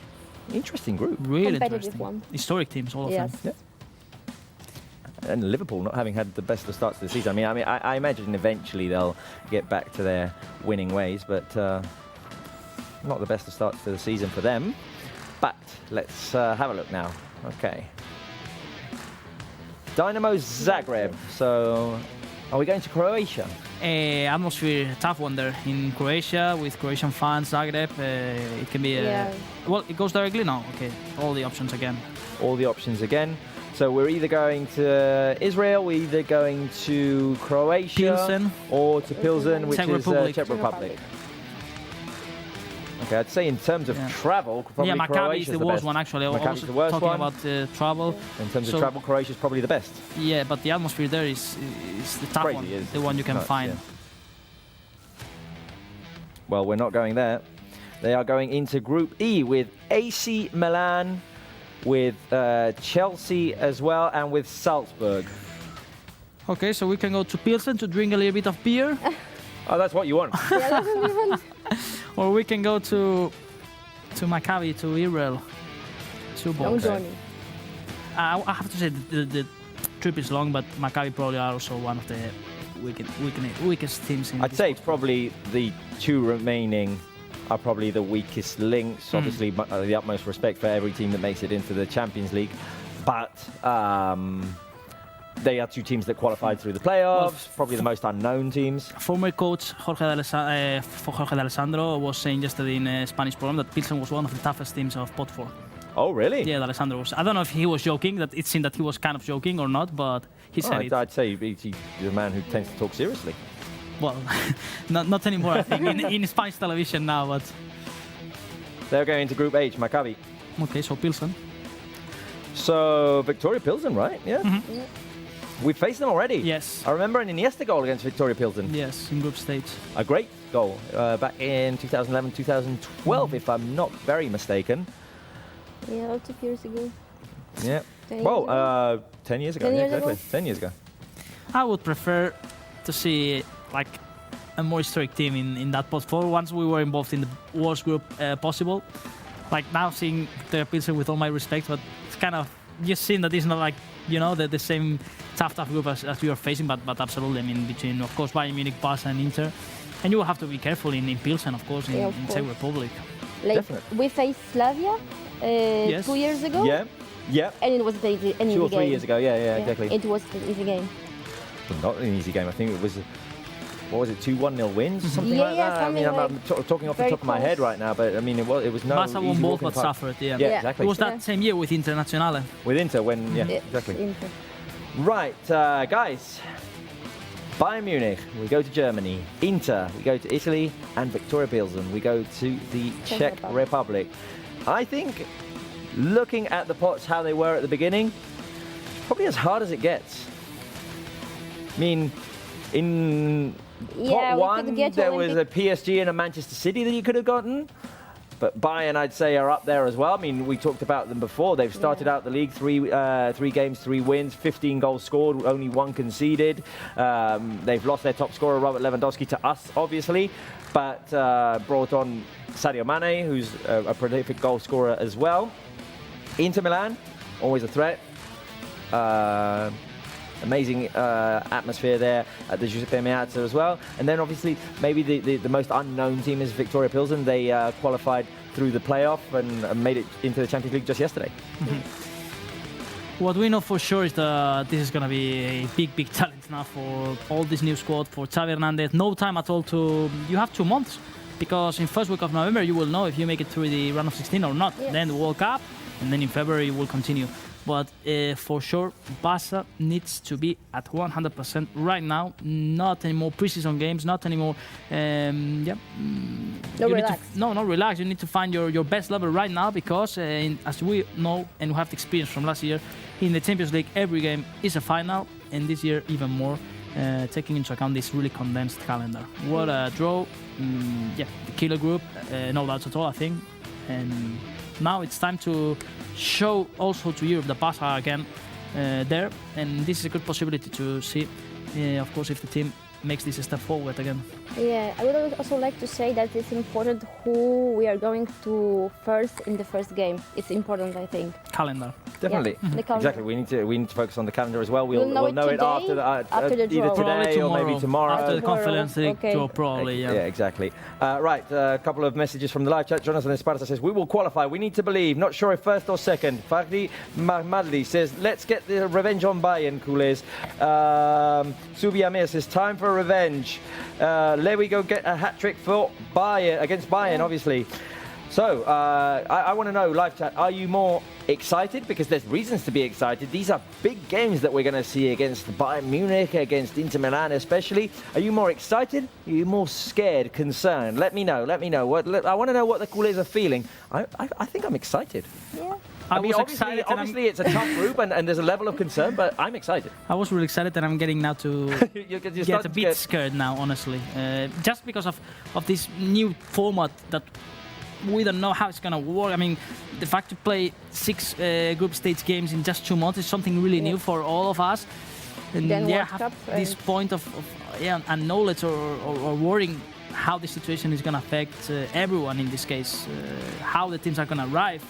interesting group. Really Competitive interesting. one. Historic teams, all of them. Yeah. And Liverpool not having had the best of starts to the season. I mean, I imagine eventually they'll get back to their winning ways, but not the best of starts to the season for them. But let's have a look now. Okay. Dynamo Zagreb. So, are we going to Croatia? Atmosphere, tough one there in Croatia with Croatian fans. Zagreb, it can be well, it goes directly now. Okay, all the options again. All the options again. So we're either going to Israel, we're either going to Croatia, Pilsen. or to Pilsen, which Czech is Republic. Czech Republic. Okay, I'd say in terms of travel, probably Maccabi Croatia's is the worst one actually. Maccabi's the worst talking one. about travel. In terms of travel, Croatia's probably the best. Yeah, but the atmosphere there is the tough Crazy, one, it's the one you can nuts, find. yeah. Well, we're not going there. They are going into Group E with AC Milan, with Chelsea as well, and with Salzburg. Okay, so we can go to Pilsen to drink a little bit of beer. Oh, that's what you want. Or we can go to Maccabi, to Israel. Okay. I have to say the trip is long, but Maccabi probably are also one of the weakest teams in I'd say it's probably the 2 remaining are probably the weakest links. Obviously, the utmost respect for every team that makes it into the Champions League. But they are 2 teams that qualified through the playoffs, probably the most unknown teams. Former coach Jorge D'Alessandro was saying yesterday in a Spanish program that Pilsen was one of the toughest teams of Pot 4. Oh, really? Yeah, Alexander was. I don't know if he was joking. That it seemed that he was kind of joking or not, but he said it. I'd say he's a man who tends to talk seriously. Well, not anymore. I think in Spanish television now, but. They're going into Group H, Maccabi. Okay, so Pilsen. So Victoria Pilsen, right? Yeah. Mm-hmm. We faced them already. Yes. I remember an Iniesta goal against Victoria Pilsen. Yes, in group stage. A great goal back in 2011, 2012, if I'm not very mistaken. Yeah, 2 years ago. Yeah. 10 years Well, ago. 10 years ago. 10 yeah, years exactly. ago. 10 years ago. I would prefer to see like a more historic team in that pot 4 once we were involved in the worst group possible. Like now seeing Victoria Pilsen, with all my respect, but it's kind of just seeing that it's not like, you know, the same tough group as we are facing, but absolutely, I mean, between, of course, Bayern Munich, Barça and Inter. And you will have to be careful in Pilsen, of course, in Czech Republic. Like, Definitely. we faced Slavia Yes. 2 years ago. Yeah. Yeah. And it was an easy game. 2 or 3 years ago. Yeah, exactly. It was an easy game. Not an easy game. I think it was, what was it, 2-1-0 wins or something Yeah, like yeah, that? I mean, something I'm talking off the very top of my head close. right now, but I mean, it was no Barça won easy both, walk in but the park. suffered, Yeah, Yeah. exactly. It was that Yeah. same year with Internazionale. With Inter when, yeah, Yeah, exactly. Inter. Right, guys. Bayern Munich, we go to Germany. Inter, we go to Italy. And Victoria Pilsen, we go to the Czech Republic. I think, looking at the pots, how they were at the beginning, probably as hard as it gets. I mean, in Yeah, pot we 1, could get there was a Olympic. PSG and a Manchester City that you could have gotten. But Bayern, I'd say, are up there as well. I mean, we talked about them before. They've started out the league 3 games, 3 wins, 15 goals scored, only 1 conceded. They've lost their top scorer, Robert Lewandowski, to us, obviously, but brought on Sadio Mane, who's a prolific goal scorer as well. Inter Milan, always a threat. Amazing atmosphere there at the Giuseppe Meazza as well. And then obviously maybe the most unknown team is Victoria Pilsen. They qualified through the playoff and made it into the Champions League just yesterday. What we know for sure is that this is going to be a big challenge now for all this new squad, for Xavi Hernandez. No time at all to... You have 2 months, because in first week of November you will know if you make it through the round of 16 or not. Yes. Then the World Cup, and then in February you will continue. But for sure, Barça needs to be at 100% right now. Not any more preseason games, not anymore... No, relax. No, relax. You need to find your best level right now, because as we know and we have the experience from last year, in the Champions League every game is a final, and this year even more, taking into account this really condensed calendar. What a draw. The killer group, no doubts at all, I think. And now it's time to show also to Europe that Barça are again there, and this is a good possibility to see, of course, if the team makes this a step forward again. Yeah, I would also like to say that it's important who we are going to first in the first game. It's important, I think. Calendar. Definitely. Yeah, the calendar. Exactly. We need to focus on the calendar as well. We'll know it know it today, after after the either draw. today or maybe tomorrow. After the Tomorrow, Conference League okay. draw, probably, yeah. Exactly. Right, a couple of messages from the live chat. Jonathan Esparza says, we will qualify. We need to believe. Not sure if first or second. Fagdi Mahmadli says, let's get the revenge on Bayern, Coolers. Subi Amir says, time for revenge. There we go, get a hat-trick for Bayern, against Bayern, obviously. So, I want to know, live chat, are you more excited? Because there's reasons to be excited. These are big games that we're going to see against Bayern Munich, against Inter Milan especially. Are you more excited? Are you more scared, concerned? Let me know. I want to know what the Coolers are feeling. I think I'm excited. Yeah. I mean, was excited. obviously it's a tough group and there's a level of concern, but I'm excited. I was really excited, and I'm getting now to You get a bit scared now, honestly. Just because of this new format that we don't know how it's going to work. I mean, the fact to play 6 group stage games in just 2 months is something really new for all of us. And Then World have Cup, this point of unknowledge or worrying how the situation is going to affect everyone in this case, how the teams are going to arrive.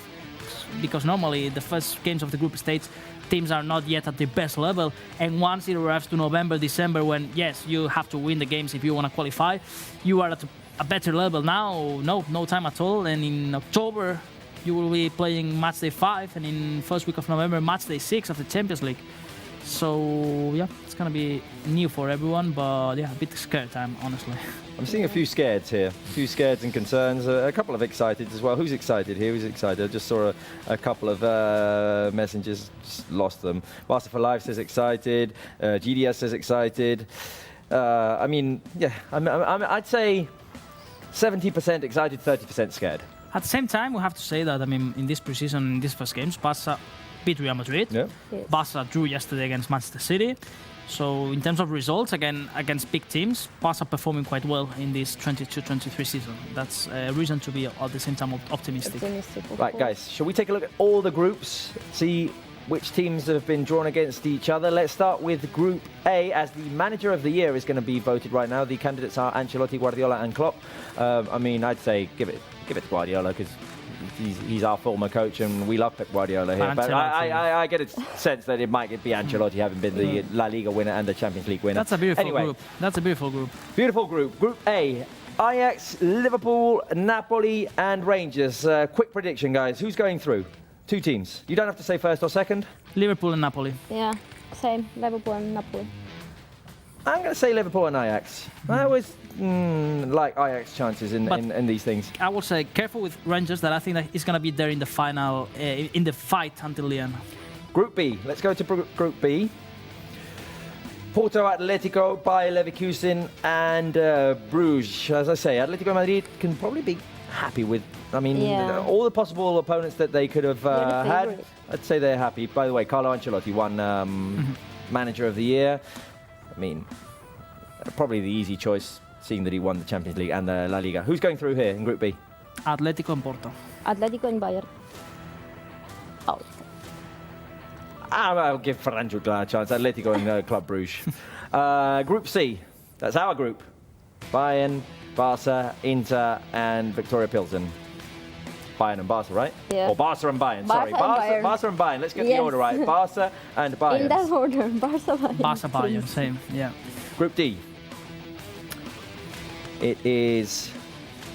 Because normally the first games of the group stage, teams are not yet at the best level, and once it arrives to November, December, when yes, you have to win the games if you want to qualify, you are at a better level. Now, no time at all, and in October you will be playing match day 5, and in first week of November match day 6 of the Champions League. So yeah, it's gonna be new for everyone, but yeah, a bit scared time, honestly. I'm seeing a few scareds here. A few scareds and concerns. A couple of excited as well. Who's excited here? Who's excited? I just saw a couple of messages. Just lost them. Barça for Life says excited. GDS says excited. I mean, yeah. I'd say 70% excited, 30% scared. At the same time, we have to say that, I mean, in this preseason, in these first games, Barça beat Real Madrid. Yeah. Yes. Barça drew yesterday against Manchester City. So in terms of results, again, against big teams, Barça performing quite well in this 22-23 season. That's a reason to be at the same time optimistic. Right, guys, shall we take a look at all the groups, see which teams have been drawn against each other? Let's start with Group A, as the manager of the year is going to be voted right now. The candidates are Ancelotti, Guardiola and Klopp. I mean, I'd say give it to Guardiola, because he's our former coach and we love Pep Guardiola here. But I get a sense that it might be Ancelotti, having been the La Liga winner and the Champions League winner. That's a beautiful group. That's a beautiful group. Beautiful group. Group A, Ajax, Liverpool, Napoli and Rangers. Quick prediction, guys. Who's going through? Two teams. You don't have to say first or second. Liverpool and Napoli. Yeah, same. Liverpool and Napoli. I'm going to say Liverpool and Ajax. I always like Ajax chances in these things. I will say careful with Rangers, that I think that he's going to be there in the final, in the fight until the end. Group B. Let's go to Group B. Porto, Atletico, Bayer Leverkusen and Bruges. As I say, Atletico Madrid can probably be happy with, I mean, all the possible opponents that they could have had. I'd say they're happy. By the way, Carlo Ancelotti won Manager of the Year. I mean, probably the easy choice, seeing that he won the Champions League and the La Liga. Who's going through here in Group B? Atletico and Porto. Atletico and Bayern. Oh. I'll give Ferran a chance. Atletico and Club Bruges. Group C. That's our group. Bayern, Barça, Inter and Victoria Pilsen. Bayern and Barça, right? Yeah. Or Barça and Bayern, sorry. Barça and Bayern. Let's get the order right. Barça and Bayern. In that order, Barça, Bayern. Barça, Bayern, same, yeah. Group D. It is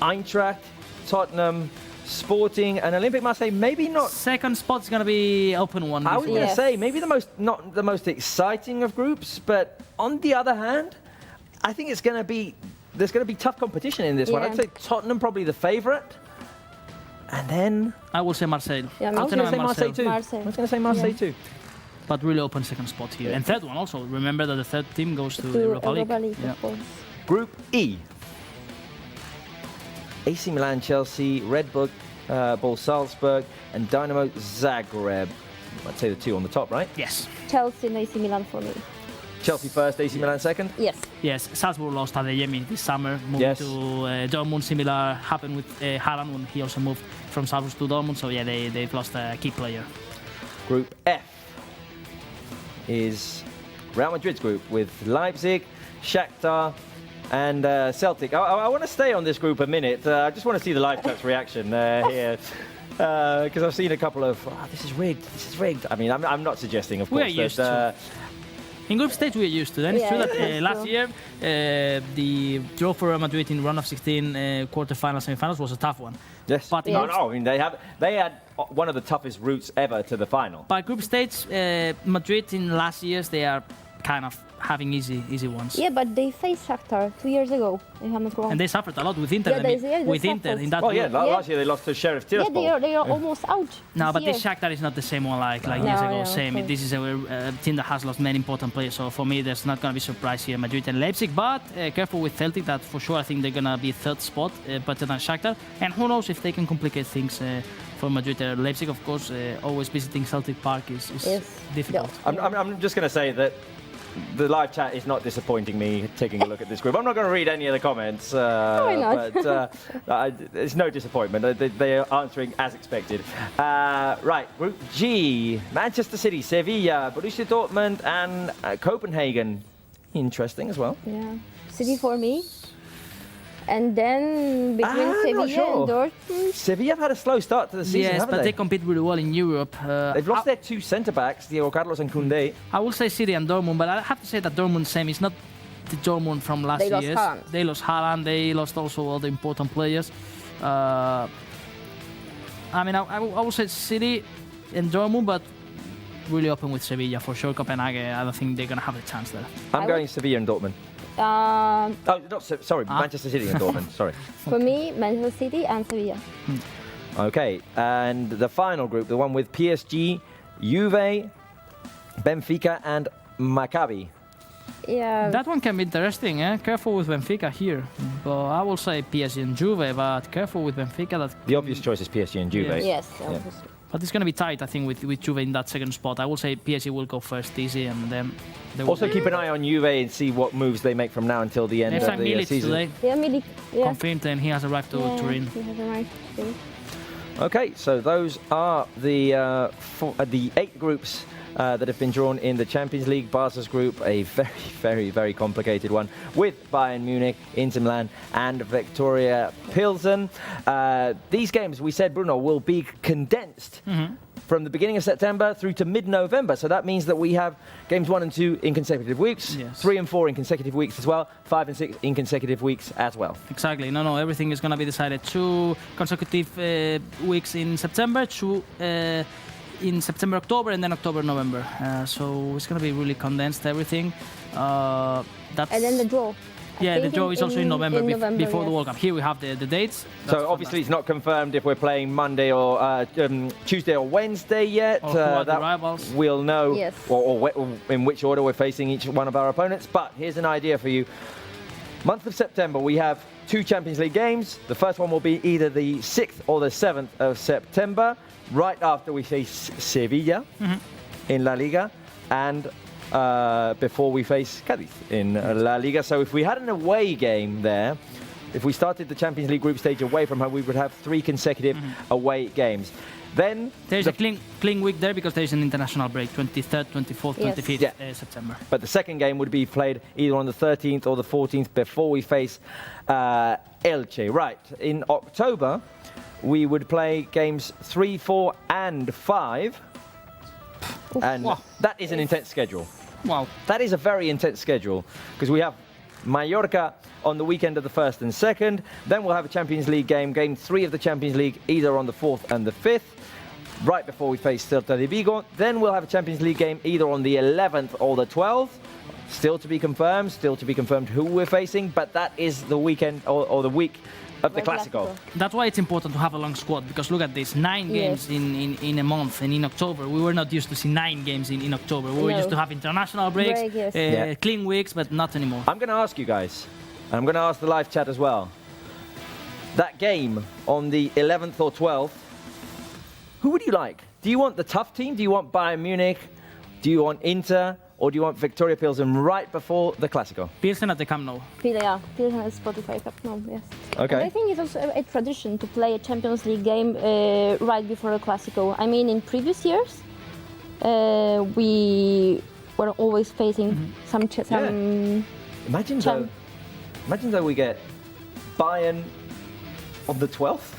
Eintracht, Tottenham, Sporting and Olympic Marseille. Maybe not. Second spot's going to be open one. I was going to say, maybe not the most exciting of groups, but on the other hand, I think it's going to be, there's going to be tough competition in this one. I'd say Tottenham probably the favourite. And then I will say Marseille. Yeah, I was going to say Marseille too. Marseille. I was going to say Marseille too. But really open second spot here. And third one also. Remember that the third team goes to the Europa League. Yeah. Group E. AC Milan, Chelsea, Red Bull Salzburg and Dynamo Zagreb. I'd say the two on the top, right? Yes. Chelsea and AC Milan for me. Chelsea first, AC Milan second? Yes. Yes, Salzburg lost Adeyemi this summer, moved to Dortmund. Similar happened with Haaland when he also moved from Salzburg to Dortmund. So yeah, they've lost a key player. Group F is Real Madrid's group with Leipzig, Shakhtar and Celtic. I want to stay on this group a minute. I just want to see the live chat's reaction here. Because I've seen a couple of, this is rigged. I mean, I'm not suggesting, of course. We're used to. In group stage, we're used to. Then it's true that last year, the draw for Real Madrid in round of 16 quarterfinals, semi-finals was a tough one. Yes. But no. I mean, they had one of the toughest routes ever to the final. By group stage, Madrid in last years, they are kind of having easy ones. Yeah, but they faced Shakhtar 2 years ago, if I'm not wrong. And they suffered a lot with Inter. With Inter in that. Last year they lost to Sheriff Tiraspol. Yeah, they are almost out. No, but this Shakhtar is not the same one like years ago. Same. This is a team that has lost many important players. So for me, there's not going to be surprise here, Madrid and Leipzig. But careful with Celtic. That for sure, I think they're going to be third spot, better than Shakhtar. And who knows if they can complicate things for Madrid. Leipzig, of course, always visiting Celtic Park is difficult. I'm just going to say that the live chat is not disappointing me taking a look at this group. I'm not going to read any of the comments, but it's no disappointment. They are answering as expected. Right, Group G, Manchester City, Sevilla, Borussia Dortmund and Copenhagen. Interesting as well. Yeah, City for me. And then between Sevilla and Dortmund. Sevilla have had a slow start to the season, yes, but they compete really well in Europe. They've lost their two centre-backs, Diego Carlos and Koundé. I will say City and Dortmund, but I have to say that Dortmund same is not the Dortmund from last year. They lost Haaland. They lost also all the important players. I mean, I will say City and Dortmund, but really open with Sevilla for sure. Copenhagen, I don't think they're gonna have a chance there. I'm going Sevilla and Dortmund. Um, Oh, not sorry, Manchester City and Dortmund. Sorry. For me, Manchester City and Sevilla. Okay, and the final group, the one with PSG, Juve, Benfica, and Maccabi. Yeah. That one can be interesting. Careful with Benfica here, but I will say PSG and Juve. But careful with Benfica. The obvious choice is PSG and Juve. Yes, obviously. But it's going to be tight, I think, with Juve in that second spot. I will say PSG will go first, easy, and then they will. Also keep an eye on Juve and see what moves they make from now until the end Next of time the Milic season. today Yeah, Milik. Yeah. confirmed, and he has arrived to Turin. He has arrived. Okay, so those are the 8 groups that have been drawn in the Champions League. Barca's group, a very, very, very complicated one with Bayern Munich, Inter Milan, and Victoria Pilsen. These games, we said, Bruno, will be condensed from the beginning of September through to mid-November. So that means that we have games 1 and 2 in consecutive weeks, Yes. 3 and 4 in consecutive weeks as well, 5 and 6 in consecutive weeks as well. Exactly. No, everything is going to be decided. 2 consecutive weeks in September, 2 in September, October, and then October, November. So it's going to be really condensed, everything. That's And then the draw. I Yeah, the think draw is also in November, before the yes. World Cup. Here we have the dates. So obviously it's not confirmed if we're playing Monday or Tuesday or Wednesday yet. Or who are the rivals. We'll know Yes. or in which order we're facing each one of our opponents. But here's an idea for you. Month of September, we have 2 Champions League games. The first one will be either the 6th or the 7th of September, right after we face Sevilla in La Liga, and before we face Cádiz in La Liga. So if we had an away game there, if we started the Champions League group stage away from home, we would have 3 consecutive away games. Then There's a clean week there because there's an international break, 23rd, 24th, Yes. 25th September. But the second game would be played either on the 13th or the 14th before we face Elche. Right, in October, we would play games 3, 4, and 5. And Wow. that is an intense schedule. Wow. That is a very intense schedule because we have Mallorca on the weekend of the 1st and 2nd. Then we'll have a Champions League game 3 of the Champions League, either on the 4th and the 5th, right before we face Celta de Vigo. Then we'll have a Champions League game either on the 11th or the 12th. Still to be confirmed who we're facing, but that is the weekend or the week of the Clásico. That's why it's important to have a long squad, because look at this, 9 games in a month, and in October. We were not used to see 9 games in October. We were used to have international breaks, Break, yes. clean weeks, but not anymore. I'm going to ask you guys, and I'm going to ask the live chat as well. That game on the 11th or 12th, who would you like? Do you want the tough team? Do you want Bayern Munich? Do you want Inter? Or do you want Victoria Pilsen right before the Clásico? Pilsen at the Camp Nou. Pilsen has Spotify Cup now, yes. Okay. And I think it's also a tradition to play a Champions League game right before a Clásico. I mean, in previous years, we were always facing some. Imagine though we get Bayern on the 12th,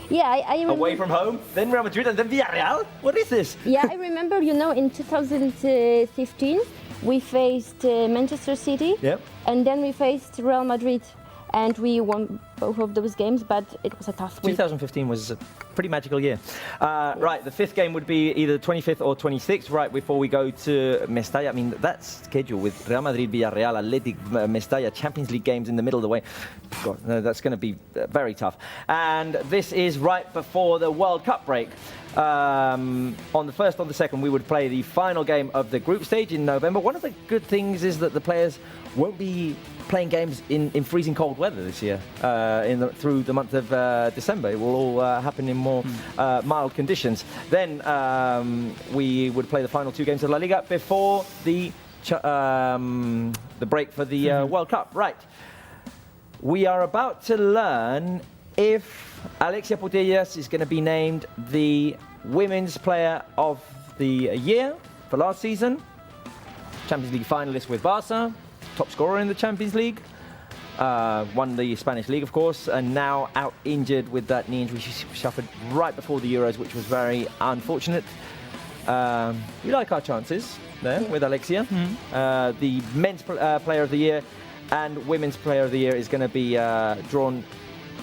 Yeah, I remember. away from home, then Real Madrid, and then Villarreal. What is this? Yeah, I remember. In 2015, we faced Manchester City, Yep. and then we faced Real Madrid, and we won both of those games. But it was a tough week. 2015 was a pretty magical year. Right, the 5th game would be either 25th or 26th, right before we go to Mestalla. I mean, that schedule with Real Madrid, Villarreal, Athletic, Mestalla, Champions League games in the middle of the way. God, no, that's going to be very tough. And this is right before the World Cup break. On the 1st, on the 2nd, we would play the final game of the group stage in November. One of the good things is that the players won't be playing games in freezing cold weather this year through the month of December. It will all happen in more mild conditions. Then we would play the final 2 games of La Liga before the break for the World Cup. Right. We are about to learn if Alexia Putellas is going to be named the Women's Player of the Year for last season. Champions League finalist with Barça. Top scorer in the Champions League, won the Spanish League, of course, and now out injured with that knee injury she suffered right before the Euros, which was very unfortunate. We like our chances there with Alexia. The Men's Player of the Year and Women's Player of the Year is going to be drawn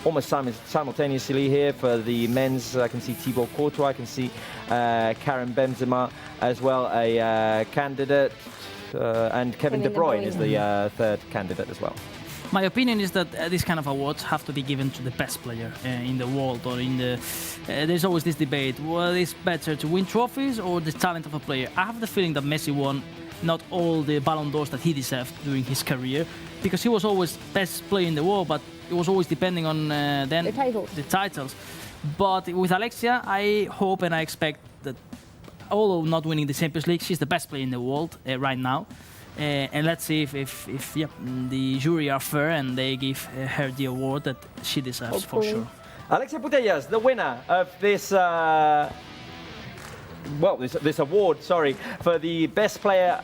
almost simultaneously here for the men's. I can see Thibaut Courtois, I can see Karim Benzema as well, a candidate, and Kevin De Bruyne is the third candidate as well. My opinion is that these kind of awards have to be given to the best player in the world, or in the. There's always this debate: what is better, to win trophies or the talent of a player? I have the feeling that Messi won not all the Ballon d'Ors that he deserved during his career, because he was always best player in the world, but it was always depending on the titles. But with Alexia, I hope and I expect that, although not winning the Champions League, she's the best player in the world right now. And let's see if the jury are fair and they give her the award that she deserves, for sure. Alexia Putellas, the winner of this this award, sorry, for the best player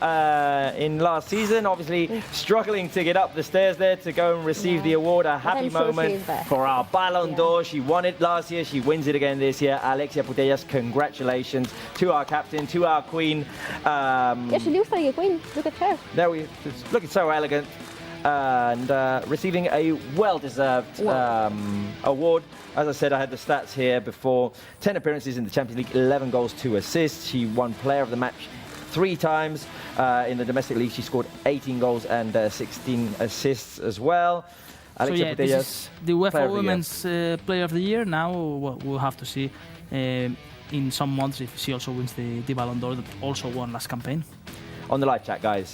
in last season. Obviously struggling to get up the stairs there to go and receive the award. A happy moment for our Ballon d'Or. She won it last year, she wins it again this year. Alexia Putellas, congratulations to our captain, to our queen. Yeah, she looks like a queen. Look at her. There we, looking so elegant. And receiving a well-deserved award. As I said, I had the stats here before. 10 appearances in the Champions League, 11 goals, 2 assists. She won Player of the Match 3 times. In the domestic league, she scored 18 goals and 16 assists as well. Alexia Putellas, this is the UEFA Women's Player of the Year. Now we'll have to see in some months if she also wins the Ballon d'Or that also won last campaign. On the live chat, guys,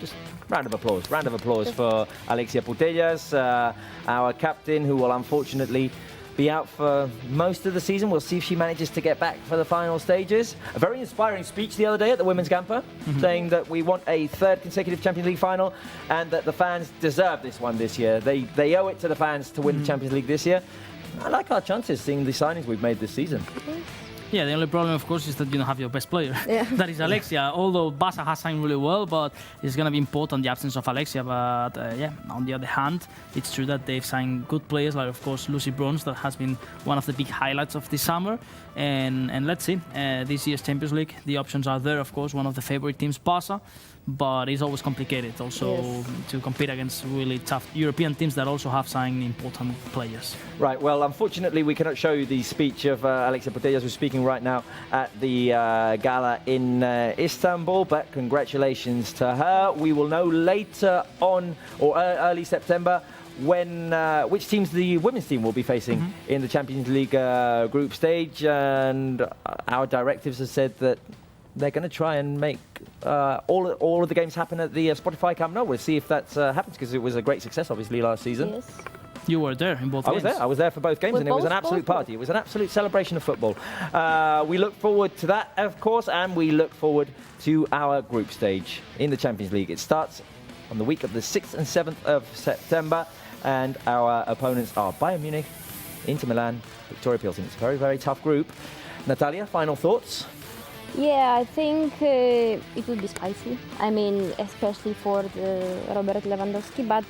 just round of applause for Alexia Putellas, our captain, who will unfortunately be out for most of the season. We'll see if she manages to get back for the final stages. A very inspiring speech the other day at the Women's Camper, saying that we want a third consecutive Champions League final and that the fans deserve this one this year. They owe it to the fans to win the Champions League this year. I like our chances seeing the signings we've made this season. Yeah, the only problem, of course, is that you don't have your best player. Yeah. That is Alexia. Although Barça has signed really well, but it's going to be important, the absence of Alexia. But on the other hand, it's true that they've signed good players, like, of course, Lucy Bronze, that has been one of the big highlights of this summer. And let's see, this year's Champions League, the options are there, of course. One of the favorite teams, Barça. But it's always complicated also to compete against really tough European teams that also have signed important players. Right, well, unfortunately, we cannot show you the speech of Alexia Putellas, who's speaking right now at the gala in Istanbul, but congratulations to her. We will know later on, or early September, when which teams the women's team will be facing in the Champions League group stage, and our directives have said that they're going to try and make all of the games happen at the Spotify Camp Nou. We'll see if that happens, because it was a great success, obviously, last season. Yes. You were there in both games. I was there for both games, and it was an absolute party. It was an absolute celebration of football. We look forward to that, of course, and we look forward to our group stage in the Champions League. It starts on the week of the 6th and 7th of September, and our opponents are Bayern Munich, Inter Milan, Victoria Pilsen. It's a very, very tough group. Natalia, final thoughts? Yeah, I think it will be spicy. I mean, especially for Robert Lewandowski. But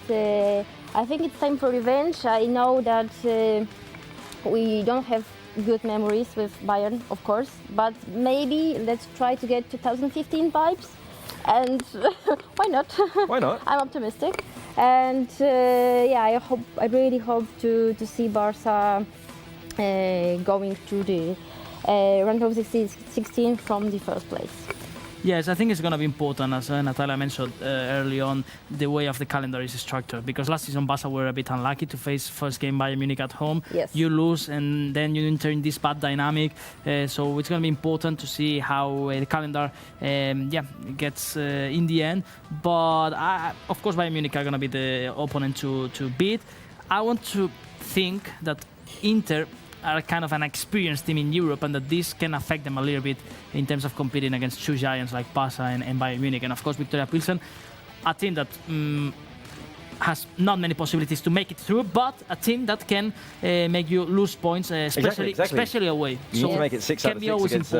I think it's time for revenge. I know that we don't have good memories with Bayern, of course. But maybe let's try to get 2015 vibes. And why not? Why not? I'm optimistic. And I really hope to see Barça going through the round of 16 from the first place. Yes, I think it's going to be important, as Natalia mentioned early on, the way of the calendar is structured. Because last season, Barça were a bit unlucky to face first game Bayern Munich at home. Yes. You lose, and then you enter in this bad dynamic. So it's going to be important to see how the calendar gets in the end. But, of course, Bayern Munich are going to be the opponent to beat. I want to think that Inter are kind of an experienced team in Europe, and that this can affect them a little bit in terms of competing against two giants like Barça and Bayern Munich. And of course, Victoria Pilsen, a team that has not many possibilities to make it through, but a team that can make you lose points, especially away. You need to make it 6 out of 6 against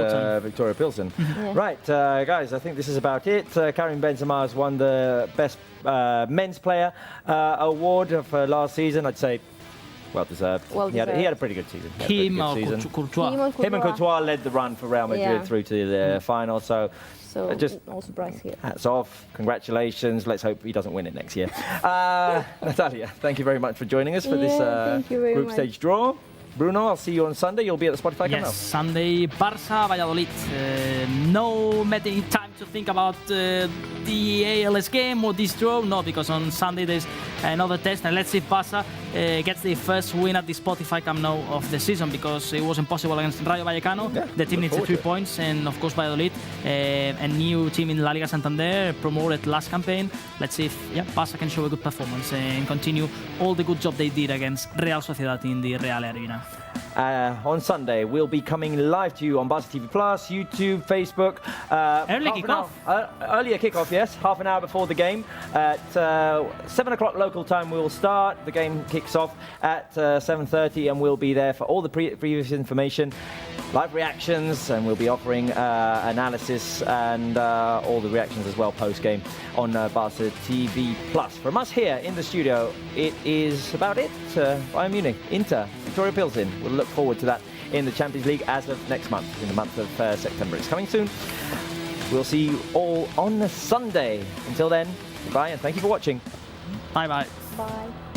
Victoria Pilsen. Right, guys, I think this is about it. Karim Benzema has won the Best Men's Player award for last season. I'd say Well deserved. Well He had deserved. a pretty good season. He had a pretty good season. Courtois. Him and Courtois led the run for Real Madrid Yeah. through to the final. So just no surprise here. hats off. Congratulations. Let's hope he doesn't win it next year. Natalia, thank you very much for joining us for this thank you very group much. stage draw. Bruno, I'll see you on Sunday. You'll be at the Spotify Camp Yes, Sunday, Barça, Valladolid. No many time to think about the ALS game or this draw. No, because on Sunday there's another test, and let's see if Barça gets the first win at the Spotify Camp Nou of the season, because it was impossible against Rayo Vallecano. Yeah, the team look needs the forward 3 to it. points, and of course Valladolid, a new team in La Liga Santander, promoted last campaign. Let's see if Barça can show a good performance and continue all the good job they did against Real Sociedad in the Real Arena. On Sunday, we'll be coming live to you on Barça TV Plus, YouTube, Facebook. Early half an kickoff. hour- earlier kickoff, yes. Half an hour before the game. At 7 o'clock local time, we will start. The game kicks off at 7:30, and we'll be there for all the previous information, live reactions, and we'll be offering analysis and all the reactions as well post-game on Barça TV Plus. From us here in the studio, it is about it. Bayern Munich, Inter, Victoria Pilsen. We'll look forward to that in the Champions League as of next month, in the month of September. It's coming soon. We'll see you all on Sunday. Until then, goodbye and thank you for watching. Bye-bye. Bye.